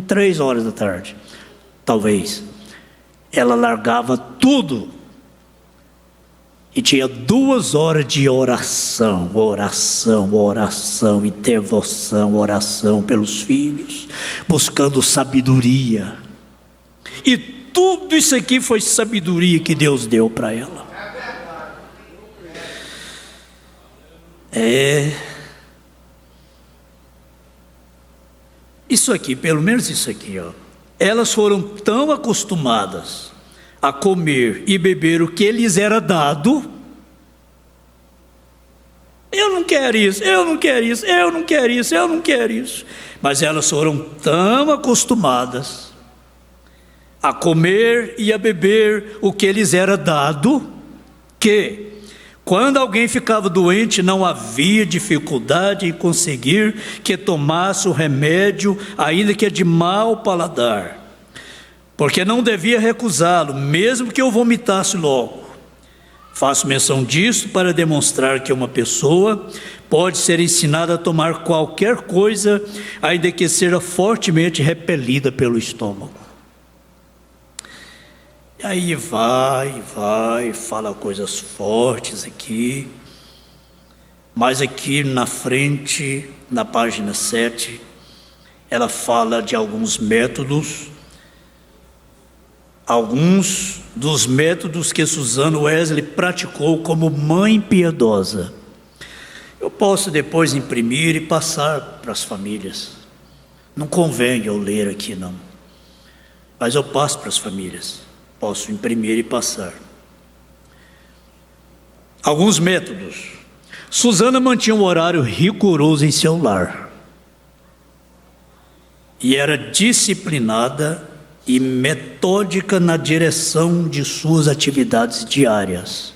3 horas da tarde, talvez. Ela largava tudo e tinha 2 horas de oração e devoção, oração pelos filhos, buscando sabedoria. E tudo isso aqui foi sabedoria que Deus deu para ela. Isso aqui, pelo menos isso aqui, ó. Elas foram tão acostumadas a comer e beber o que lhes era dado. Eu não quero isso, eu não quero isso, eu não quero isso, eu não quero isso. Mas elas foram tão acostumadas a comer e a beber o que lhes era dado, que quando alguém ficava doente, não havia dificuldade em conseguir que tomasse o remédio, ainda que de mau paladar, porque não devia recusá-lo, mesmo que eu vomitasse logo. Faço menção disso para demonstrar que uma pessoa pode ser ensinada a tomar qualquer coisa, ainda que seja fortemente repelida pelo estômago. E aí vai, fala coisas fortes aqui, mas aqui na frente, na página 7, ela fala de alguns métodos, alguns dos métodos que Suzana Wesley praticou como mãe piedosa. Eu posso depois imprimir e passar para as famílias. Não convém eu ler aqui não, mas eu passo para as famílias. Posso imprimir e passar. Alguns métodos. Suzana mantinha um horário rigoroso em seu lar. E era disciplinada e metódica na direção de suas atividades diárias.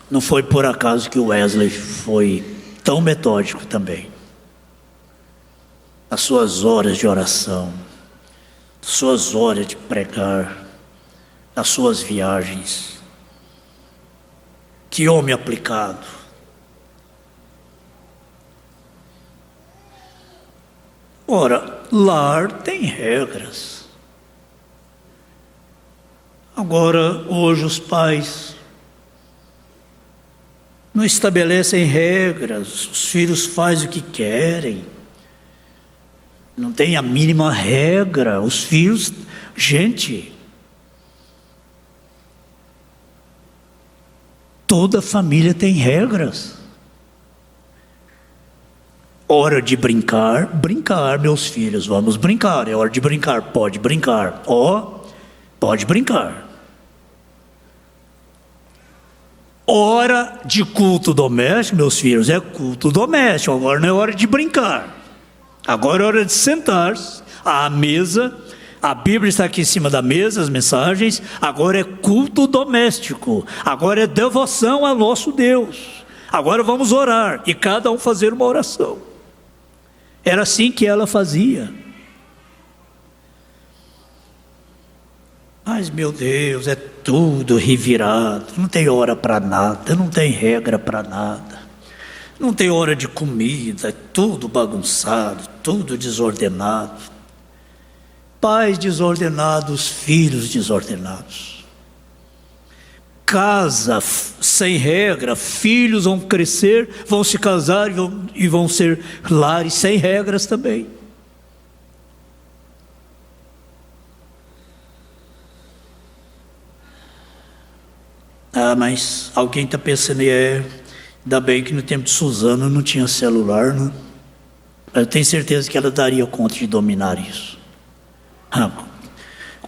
Não foi por acaso que o Wesley foi tão metódico também. As suas horas de oração, as suas horas de pregar, nas suas viagens. Que homem aplicado. Ora, lar tem regras. Agora, hoje os pais não estabelecem regras, os filhos fazem o que querem. Não tem a mínima regra, os filhos, gente, toda família tem regras. Hora de brincar, meus filhos, vamos brincar. É hora de brincar, pode brincar. Pode brincar. Hora de culto doméstico, meus filhos, é culto doméstico. Agora não é hora de brincar. Agora é hora de sentar-se à mesa. A Bíblia está aqui em cima da mesa, as mensagens. Agora é culto doméstico. Agora é devoção ao nosso Deus. Agora vamos orar e cada um fazer uma oração. Era assim que ela fazia. Mas, meu Deus, é tudo revirado, não tem hora para nada, não tem regra para nada, não tem hora de comida, é tudo bagunçado, tudo desordenado. Pais desordenados, filhos desordenados. Casa sem regra, filhos vão crescer, vão se casar e vão ser lares sem regras também. Ah, mas alguém está pensando, ainda bem que no tempo de Suzana não tinha celular, né? Eu tenho certeza que ela daria conta de dominar isso.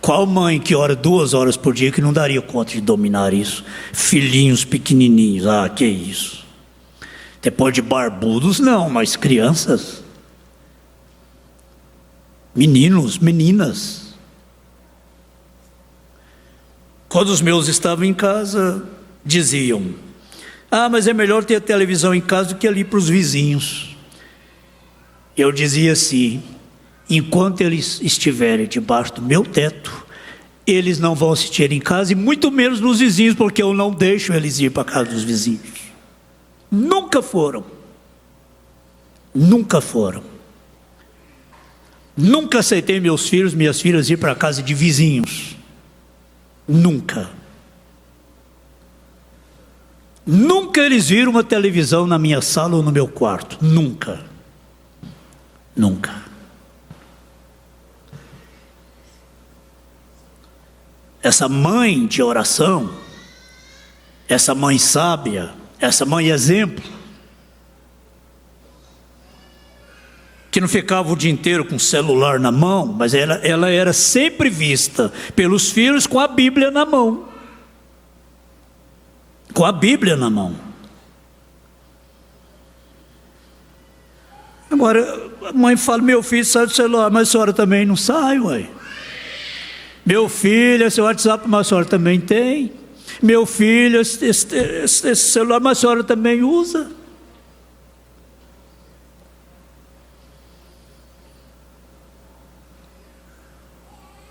Qual mãe que ora 2 horas por dia que não daria conta de dominar isso? Filhinhos pequenininhos, que isso. Depois de barbudos não, mas crianças, meninos, meninas. Quando os meus estavam em casa, diziam, mas é melhor ter a televisão em casa do que ali para os vizinhos. Eu dizia assim, enquanto eles estiverem debaixo do meu teto, eles não vão assistir em casa, e muito menos nos vizinhos, porque eu não deixo eles ir para a casa dos vizinhos. Nunca foram. Nunca foram. Nunca aceitei meus filhos, minhas filhas ir para a casa de vizinhos. Nunca. Nunca eles viram uma televisão na minha sala ou no meu quarto. Nunca. Nunca. Essa mãe de oração, essa mãe sábia, essa mãe exemplo, que não ficava o dia inteiro com o celular na mão, mas ela era sempre vista pelos filhos com a Bíblia na mão. Com a Bíblia na mão. Agora, a mãe fala, meu filho sai do celular, mas a senhora também não sai, ué. Meu filho, esse WhatsApp, mas a senhora também tem. Meu filho, esse celular, mas a senhora também usa.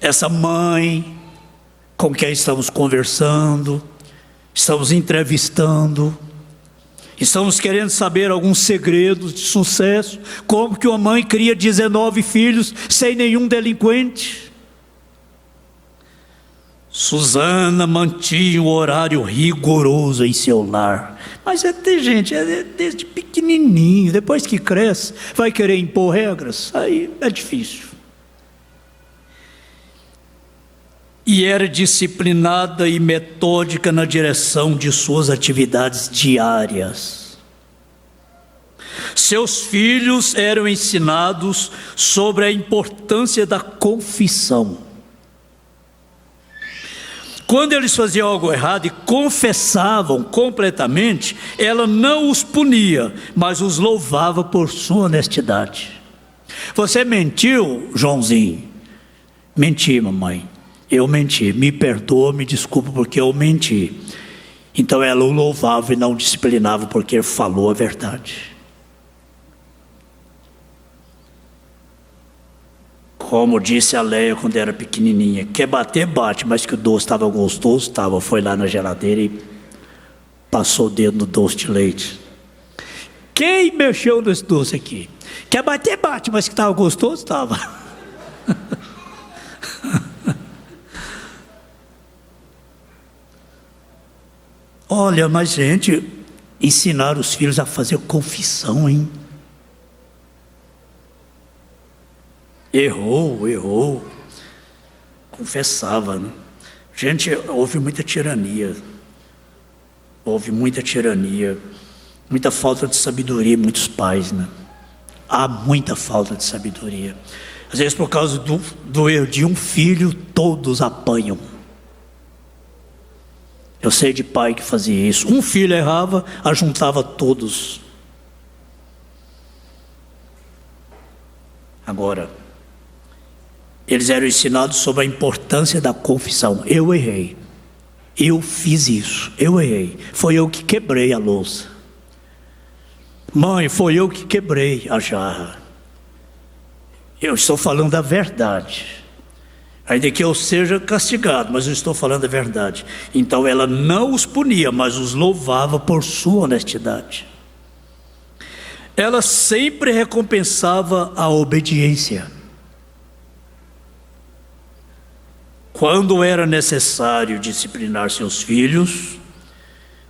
Essa mãe com quem estamos conversando, estamos entrevistando, estamos querendo saber alguns segredos de sucesso, como que uma mãe cria 19 filhos sem nenhum delinquente. Suzana mantinha um horário rigoroso em seu lar, mas tem gente, desde pequenininho, depois que cresce, vai querer impor regras, aí é difícil. E era disciplinada e metódica na direção de suas atividades diárias. Seus filhos eram ensinados sobre a importância da confissão. Quando eles faziam algo errado e confessavam completamente, ela não os punia, mas os louvava por sua honestidade. Você mentiu, Joãozinho? Menti, mamãe. Eu menti, me perdoa, me desculpa porque eu menti. Então ela o louvava e não disciplinava porque falou a verdade. Como disse a Leia quando era pequenininha, quer bater, bate, mas que o doce estava gostoso, estava. Foi lá na geladeira e passou o dedo no doce de leite. Quem mexeu nesse doce aqui? Quer bater, bate, mas que estava gostoso, estava. Olha, mas gente, ensinar os filhos a fazer confissão, hein? Errou, confessava, né? Gente, houve muita tirania, muita falta de sabedoria em muitos pais, né? Há muita falta de sabedoria. Às vezes por causa do erro de um filho, todos apanham. Eu sei de pai que fazia isso. Um filho errava, ajuntava todos. Agora, eles eram ensinados sobre a importância da confissão. Eu errei. Eu fiz isso. Eu errei. Foi eu que quebrei a louça. Mãe, foi eu que quebrei a jarra. Eu estou falando a verdade. Ainda que eu seja castigado, mas eu estou falando a verdade. Então ela não os punia, mas os louvava por sua honestidade. Ela sempre recompensava a obediência. Quando era necessário disciplinar seus filhos,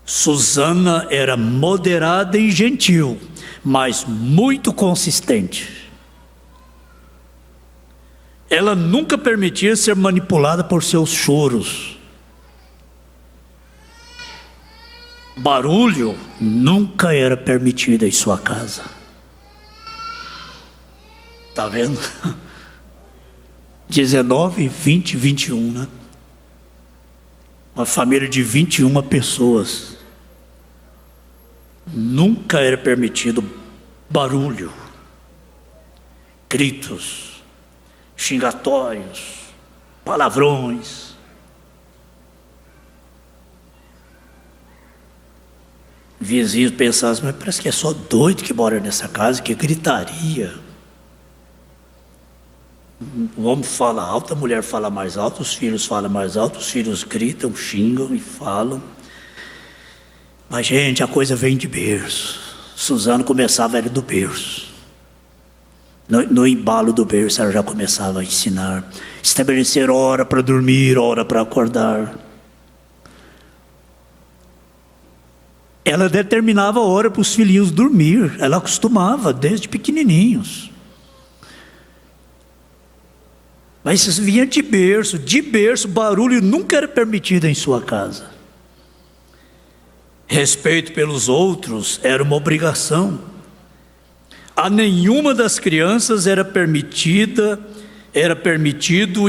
Susana era moderada e gentil, mas muito consistente. Ela nunca permitia ser manipulada por seus choros. Barulho nunca era permitido em sua casa. Está vendo? 19, 20, 21, né? Uma família de 21 pessoas. Nunca era permitido barulho, gritos, xingatórios, palavrões. Vizinhos pensavam, mas parece que é só doido que mora nessa casa, que gritaria. O homem fala alto, a mulher fala mais alto, os filhos falam mais alto, os filhos gritam, xingam e falam. Mas, gente, a coisa vem de berço. Susana começava era do berço. No embalo do berço ela já começava a ensinar. Estabelecer hora para dormir, hora para acordar. Ela determinava a hora para os filhinhos dormir. Ela acostumava desde pequenininhos. Mas isso vinha de berço, barulho nunca era permitido em sua casa. Respeito pelos outros era uma obrigação. A nenhuma das crianças era permitido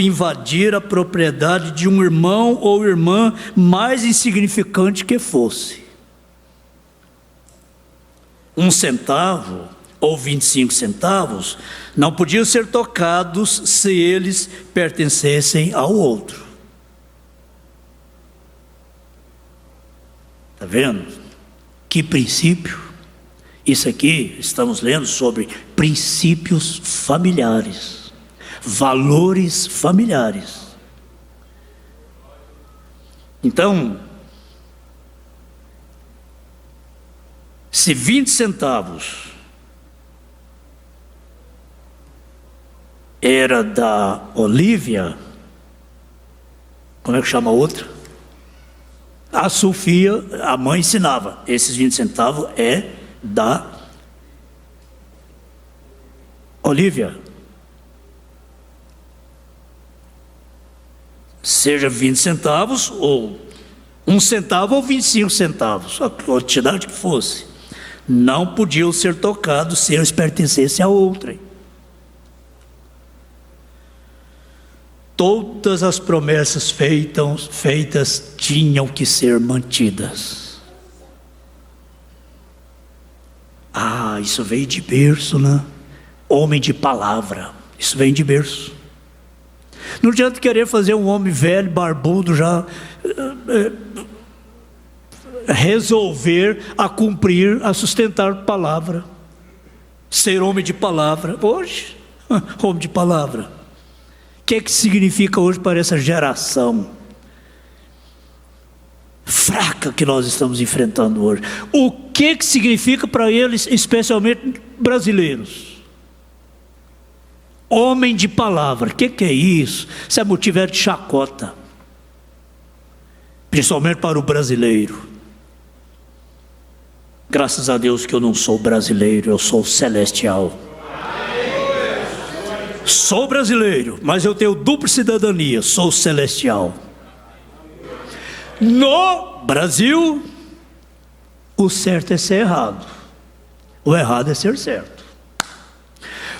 invadir a propriedade de um irmão ou irmã mais insignificante que fosse. 1 centavo ou 25 centavos não podiam ser tocados se eles pertencessem ao outro. Está vendo? Que princípio? Isso aqui estamos lendo sobre princípios familiares, valores familiares. Então, se 20 centavos era da Olívia, como é que chama a outra? A Sofia, a mãe ensinava, esses 20 centavos é da Olívia. Seja 20 centavos, ou 1 centavo, ou 25 centavos, a quantidade que fosse, não podiam ser tocados se eles pertencessem a outrem. Todas as promessas feitas tinham que ser mantidas. Isso veio de berço, né? Homem de palavra, isso vem de berço. Não adianta querer fazer um homem velho, barbudo, já resolver a cumprir, a sustentar palavra. Ser homem de palavra. Hoje, homem de palavra. O que significa hoje para essa geração fraca que nós estamos enfrentando hoje? O que significa para eles, especialmente brasileiros? Homem de palavra. O que é isso? Isso é motivo de chacota, principalmente para o brasileiro. Graças a Deus que eu não sou brasileiro, eu sou celestial. Sou brasileiro, mas eu tenho dupla cidadania, sou celestial. No Brasil, o certo é ser errado, o errado é ser certo.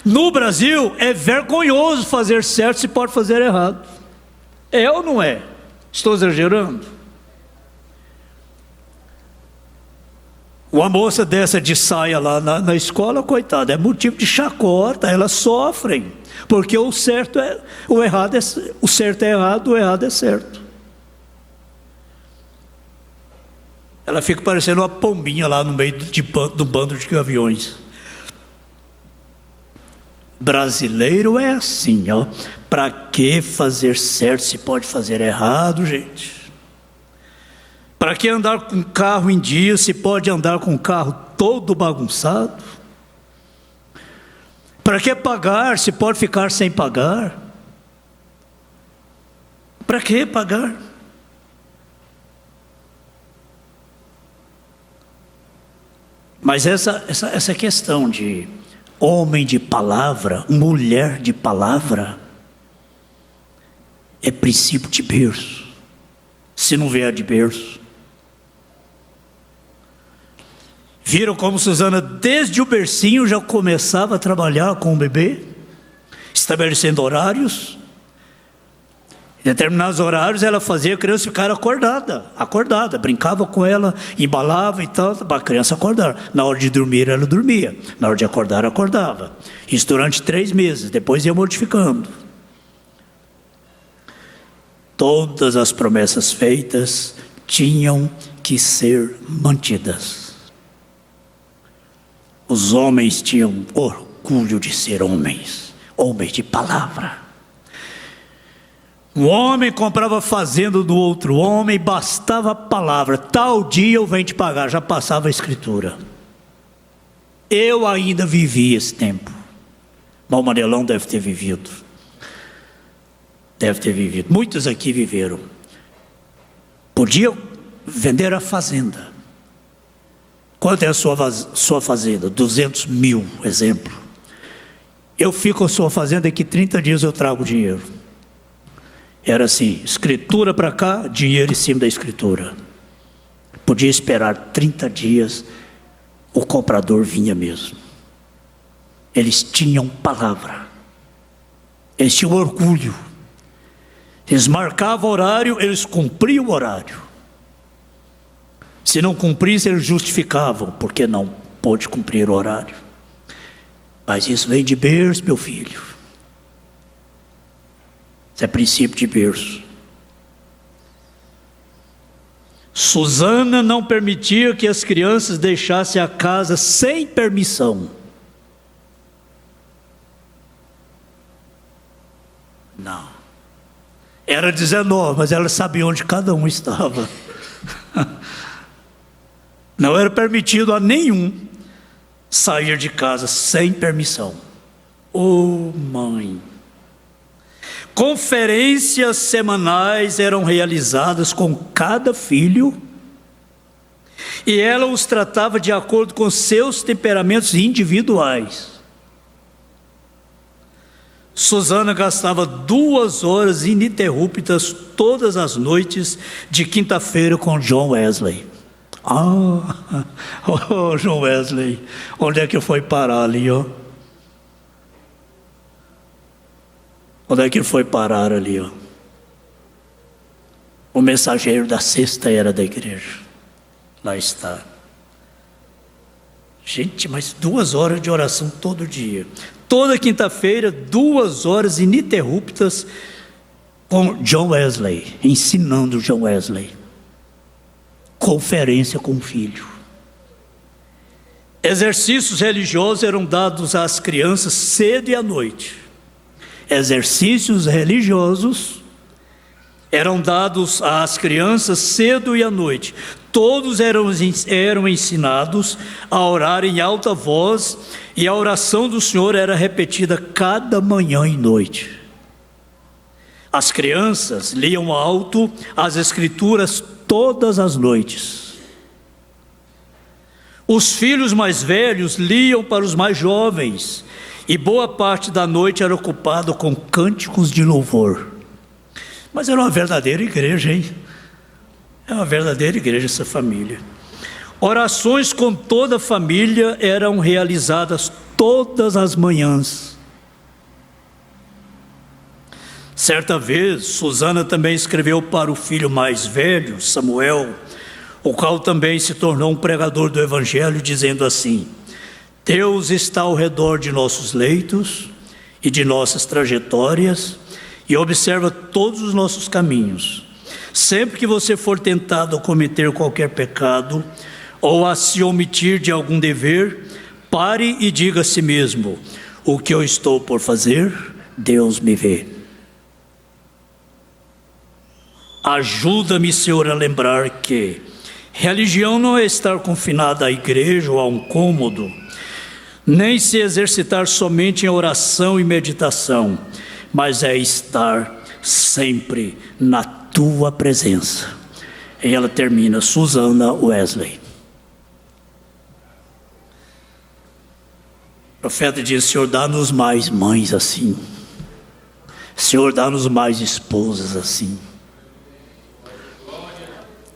No Brasil, é vergonhoso fazer certo se pode fazer errado. É ou não é? Estou exagerando? Uma moça dessa de saia lá na escola, coitada, é motivo de chacota, elas sofrem, porque o certo é o errado, o certo é errado, o errado é certo. Ela fica parecendo uma pombinha lá no meio do bando de gaviões. Brasileiro é assim, ó. Para que fazer certo se pode fazer errado, gente? Para que andar com carro em dia se pode andar com o carro todo bagunçado? Para que pagar se pode ficar sem pagar? Para que pagar? Mas essa questão de homem de palavra, mulher de palavra, é princípio de berço. Se não vier de berço. Viram como Susana, desde o bercinho, já começava a trabalhar com o bebê, estabelecendo horários. Em determinados horários, ela fazia a criança ficar acordada, brincava com ela, embalava e tal, para a criança acordar. Na hora de dormir, ela dormia. Na hora de acordar, acordava. Isso durante 3 meses, depois ia modificando. Todas as promessas feitas tinham que ser mantidas. Os homens tinham orgulho de ser homens de palavra. Um homem comprava fazenda do outro homem, bastava a palavra, tal dia eu venho te pagar, já passava a escritura. Eu ainda vivi esse tempo. Mas o Manelão deve ter vivido. Muitos aqui viveram. Podiam vender a fazenda. Quanto é a sua fazenda? 200 mil, exemplo. Eu fico com a sua fazenda, daqui 30 dias eu trago dinheiro. Era assim, escritura para cá, dinheiro em cima da escritura. Podia esperar 30 dias, o comprador vinha mesmo. Eles tinham palavra. Eles tinham orgulho. Eles marcavam horário, eles cumpriam o horário. Se não cumprissem, eles justificavam, porque não pôde cumprir o horário. Mas isso vem de berço, meu filho. Isso é princípio de berço. Susana não permitia que as crianças deixassem a casa sem permissão. Não. Era 19, mas ela sabia onde cada um estava. Não era permitido a nenhum sair de casa sem permissão. Oh, mãe! Conferências semanais eram realizadas com cada filho e ela os tratava de acordo com seus temperamentos individuais. Susana gastava 2 horas ininterruptas todas as noites de quinta-feira com John Wesley. John Wesley, onde é que foi parar ali, ó? Onde é que foi parar ali, ó? O mensageiro da sexta era da igreja. Lá está. Gente, mas 2 horas de oração todo dia. Toda quinta-feira, 2 horas ininterruptas com John Wesley, ensinando John Wesley. Conferência com o filho. Exercícios religiosos eram dados às crianças cedo e à noite. Exercícios religiosos eram dados às crianças cedo e à noite. Todos eram ensinados a orar em alta voz e a oração do Senhor era repetida cada manhã e noite. As crianças liam alto as Escrituras todas as noites. Os filhos mais velhos liam para os mais jovens e boa parte da noite era ocupada com cânticos de louvor. Mas era uma verdadeira igreja, hein? É uma verdadeira igreja essa família. Orações com toda a família eram realizadas todas as manhãs. Certa vez, Susana também escreveu para o filho mais velho, Samuel, o qual também se tornou um pregador do Evangelho, dizendo assim: Deus está ao redor de nossos leitos e de nossas trajetórias e observa todos os nossos caminhos. Sempre que você for tentado a cometer qualquer pecado ou a se omitir de algum dever, pare e diga a si mesmo: o que eu estou por fazer, Deus me vê. Ajuda-me, Senhor, a lembrar que religião não é estar confinada à igreja ou a um cômodo, nem se exercitar somente em oração e meditação, mas é estar sempre na tua presença. E ela termina: Susana Wesley. O profeta diz: Senhor, dá-nos mais mães assim. Senhor, dá-nos mais esposas assim.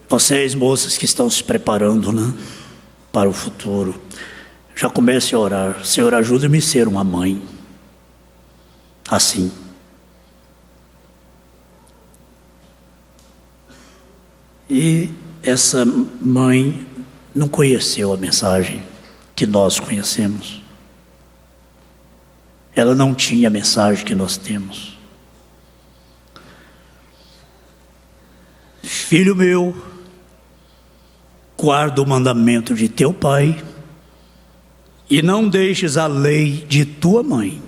Vocês, moças que estão se preparando, né, para o futuro, já comece a orar: Senhor, ajuda-me a ser uma mãe assim. E essa mãe não conheceu a mensagem que nós conhecemos. Ela não tinha a mensagem que nós temos. Filho meu, guarda o mandamento de teu pai e não deixes a lei de tua mãe.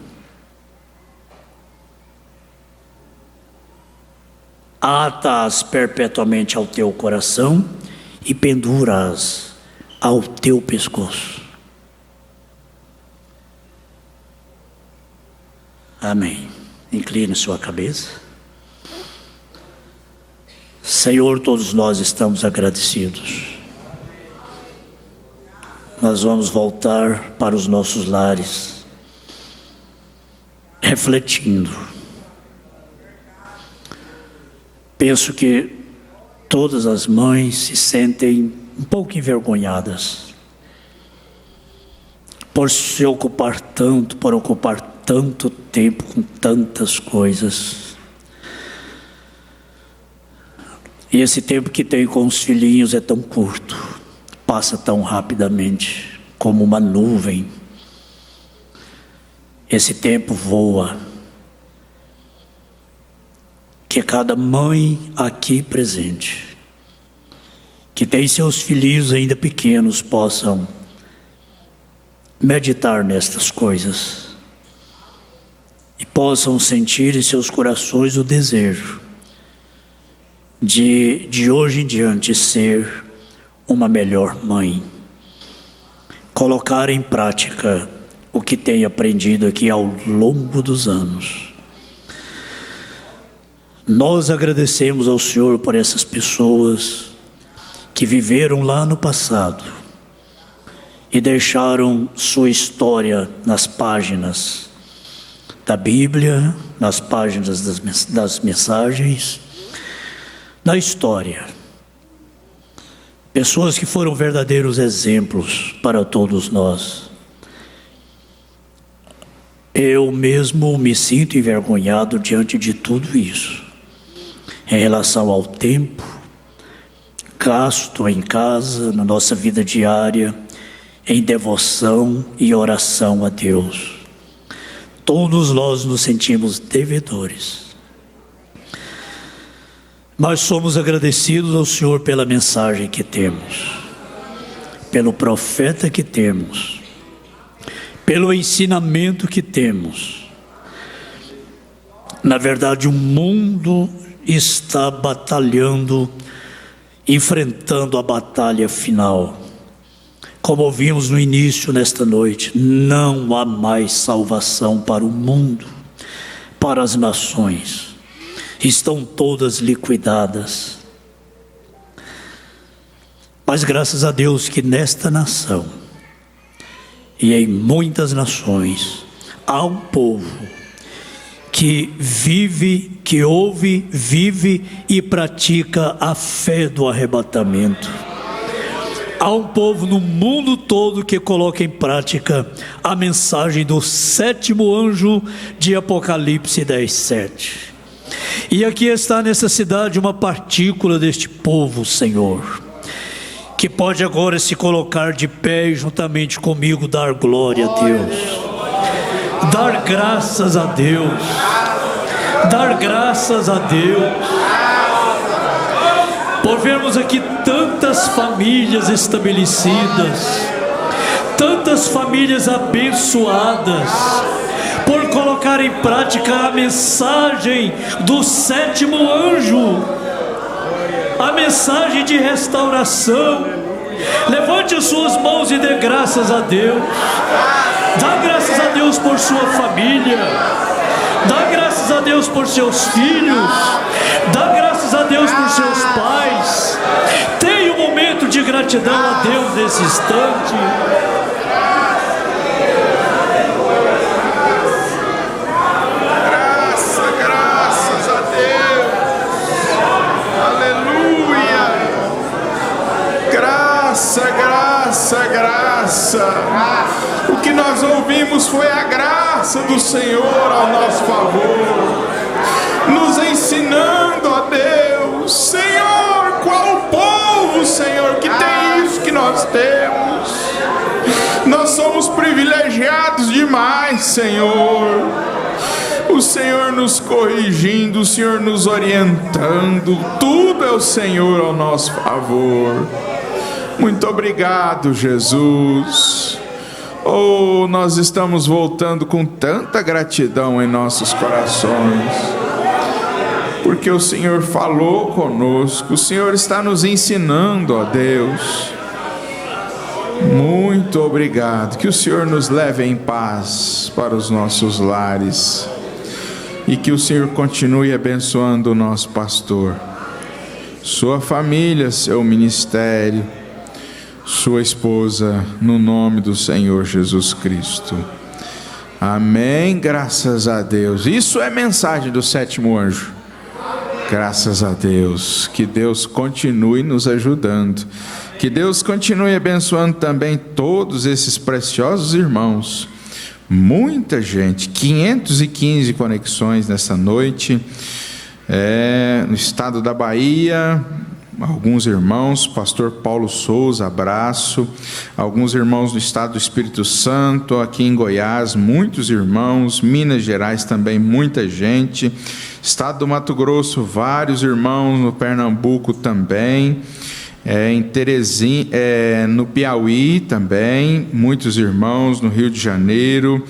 Ata-as perpetuamente ao teu coração e pendura-as ao teu pescoço. Amém. Incline sua cabeça. Senhor, todos nós estamos agradecidos. Nós vamos voltar para os nossos lares, refletindo. Penso que todas as mães se sentem um pouco envergonhadas por se ocupar tanto, por ocupar tanto tempo com tantas coisas. E esse tempo que tem com os filhinhos é tão curto, passa tão rapidamente, como uma nuvem. Esse tempo voa. Que cada mãe aqui presente, que tem seus filhinhos ainda pequenos, possam meditar nestas coisas e possam sentir em seus corações o desejo de hoje em diante ser uma melhor mãe, colocar em prática o que tem aprendido aqui ao longo dos anos. Nós agradecemos ao Senhor por essas pessoas que viveram lá no passado e deixaram sua história nas páginas da Bíblia, nas páginas das mensagens, na história. Pessoas que foram verdadeiros exemplos para todos nós. Eu mesmo me sinto envergonhado diante de tudo isso, em relação ao tempo gasto em casa, na nossa vida diária, em devoção e oração a Deus. Todos nós nos sentimos devedores. Mas somos agradecidos ao Senhor pela mensagem que temos, pelo profeta que temos, pelo ensinamento que temos. Na verdade, o mundo está batalhando, enfrentando a batalha final. Como ouvimos no início nesta noite, não há mais salvação para o mundo, para as nações. Estão todas liquidadas. Mas graças a Deus que nesta nação e em muitas nações há um povo que vive, que ouve, vive e pratica a fé do arrebatamento. Há um povo no mundo todo que coloca em prática a mensagem do 7º anjo de Apocalipse 10:7. E aqui está nessa cidade uma partícula deste povo, Senhor. que pode agora se colocar de pé e juntamente comigo dar glória a Deus, dar graças a Deus, dar graças a Deus, por vermos aqui tantas famílias estabelecidas, tantas famílias abençoadas, por colocar em prática a mensagem do sétimo anjo, a mensagem de restauração. Levante as suas mãos e dê graças a Deus. Dá graças a Deus por sua família, dá graças a Deus por seus filhos, dá graças a Deus por seus pais. Tenha um momento de gratidão a Deus nesse instante. Graças a Deus. Aleluia. Graça. O que nós ouvimos foi a graça do Senhor ao nosso favor, nos ensinando, ó Deus, Senhor, qual povo, Senhor, que tem isso que nós temos. Nós somos privilegiados demais, Senhor. O Senhor nos corrigindo, o Senhor nos orientando, tudo é o Senhor ao nosso favor. Muito obrigado, Jesus. Oh, nós estamos voltando com tanta gratidão em nossos corações, porque o Senhor falou conosco, o Senhor está nos ensinando, ó Deus. Muito obrigado. Que o Senhor nos leve em paz para os nossos lares e que o Senhor continue abençoando o nosso pastor, sua família, seu ministério, sua esposa, no nome do Senhor Jesus Cristo. Amém. Graças a Deus. Isso é mensagem do sétimo anjo. Graças a Deus. Que Deus continue nos ajudando. Que Deus continue abençoando também todos esses preciosos irmãos. Muita gente, 515 conexões nessa noite, no estado da Bahia. Alguns irmãos, pastor Paulo Souza, abraço. Alguns irmãos no estado do Espírito Santo, aqui em Goiás, muitos irmãos. Minas Gerais também, muita gente. Estado do Mato Grosso, vários irmãos. No Pernambuco também. Em Terezinha, no Piauí também, muitos irmãos. No Rio de Janeiro,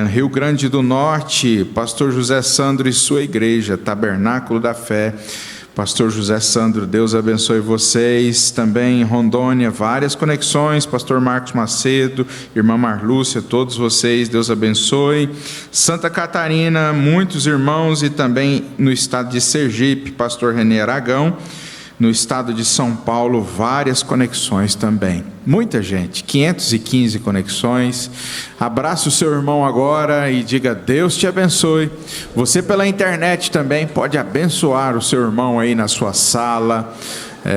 Rio Grande do Norte, pastor José Sandro e sua igreja, Tabernáculo da Fé. Pastor José Sandro, Deus abençoe vocês. Também em Rondônia, várias conexões. Pastor Marcos Macedo, irmã Marlúcia, todos vocês, Deus abençoe. Santa Catarina, muitos irmãos. E também no estado de Sergipe, pastor René Aragão. No estado de São Paulo, várias conexões também. Muita gente, 515 conexões. Abraça o seu irmão agora e diga: Deus te abençoe. Você pela internet também pode abençoar o seu irmão aí na sua sala,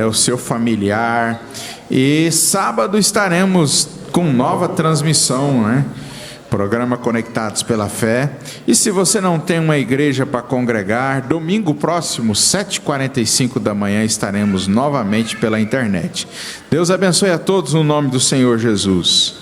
o seu familiar. E sábado estaremos com nova transmissão, né? Programa Conectados pela Fé. E se você não tem uma igreja para congregar, domingo próximo, 7h45 da manhã, estaremos novamente pela internet. Deus abençoe a todos no nome do Senhor Jesus.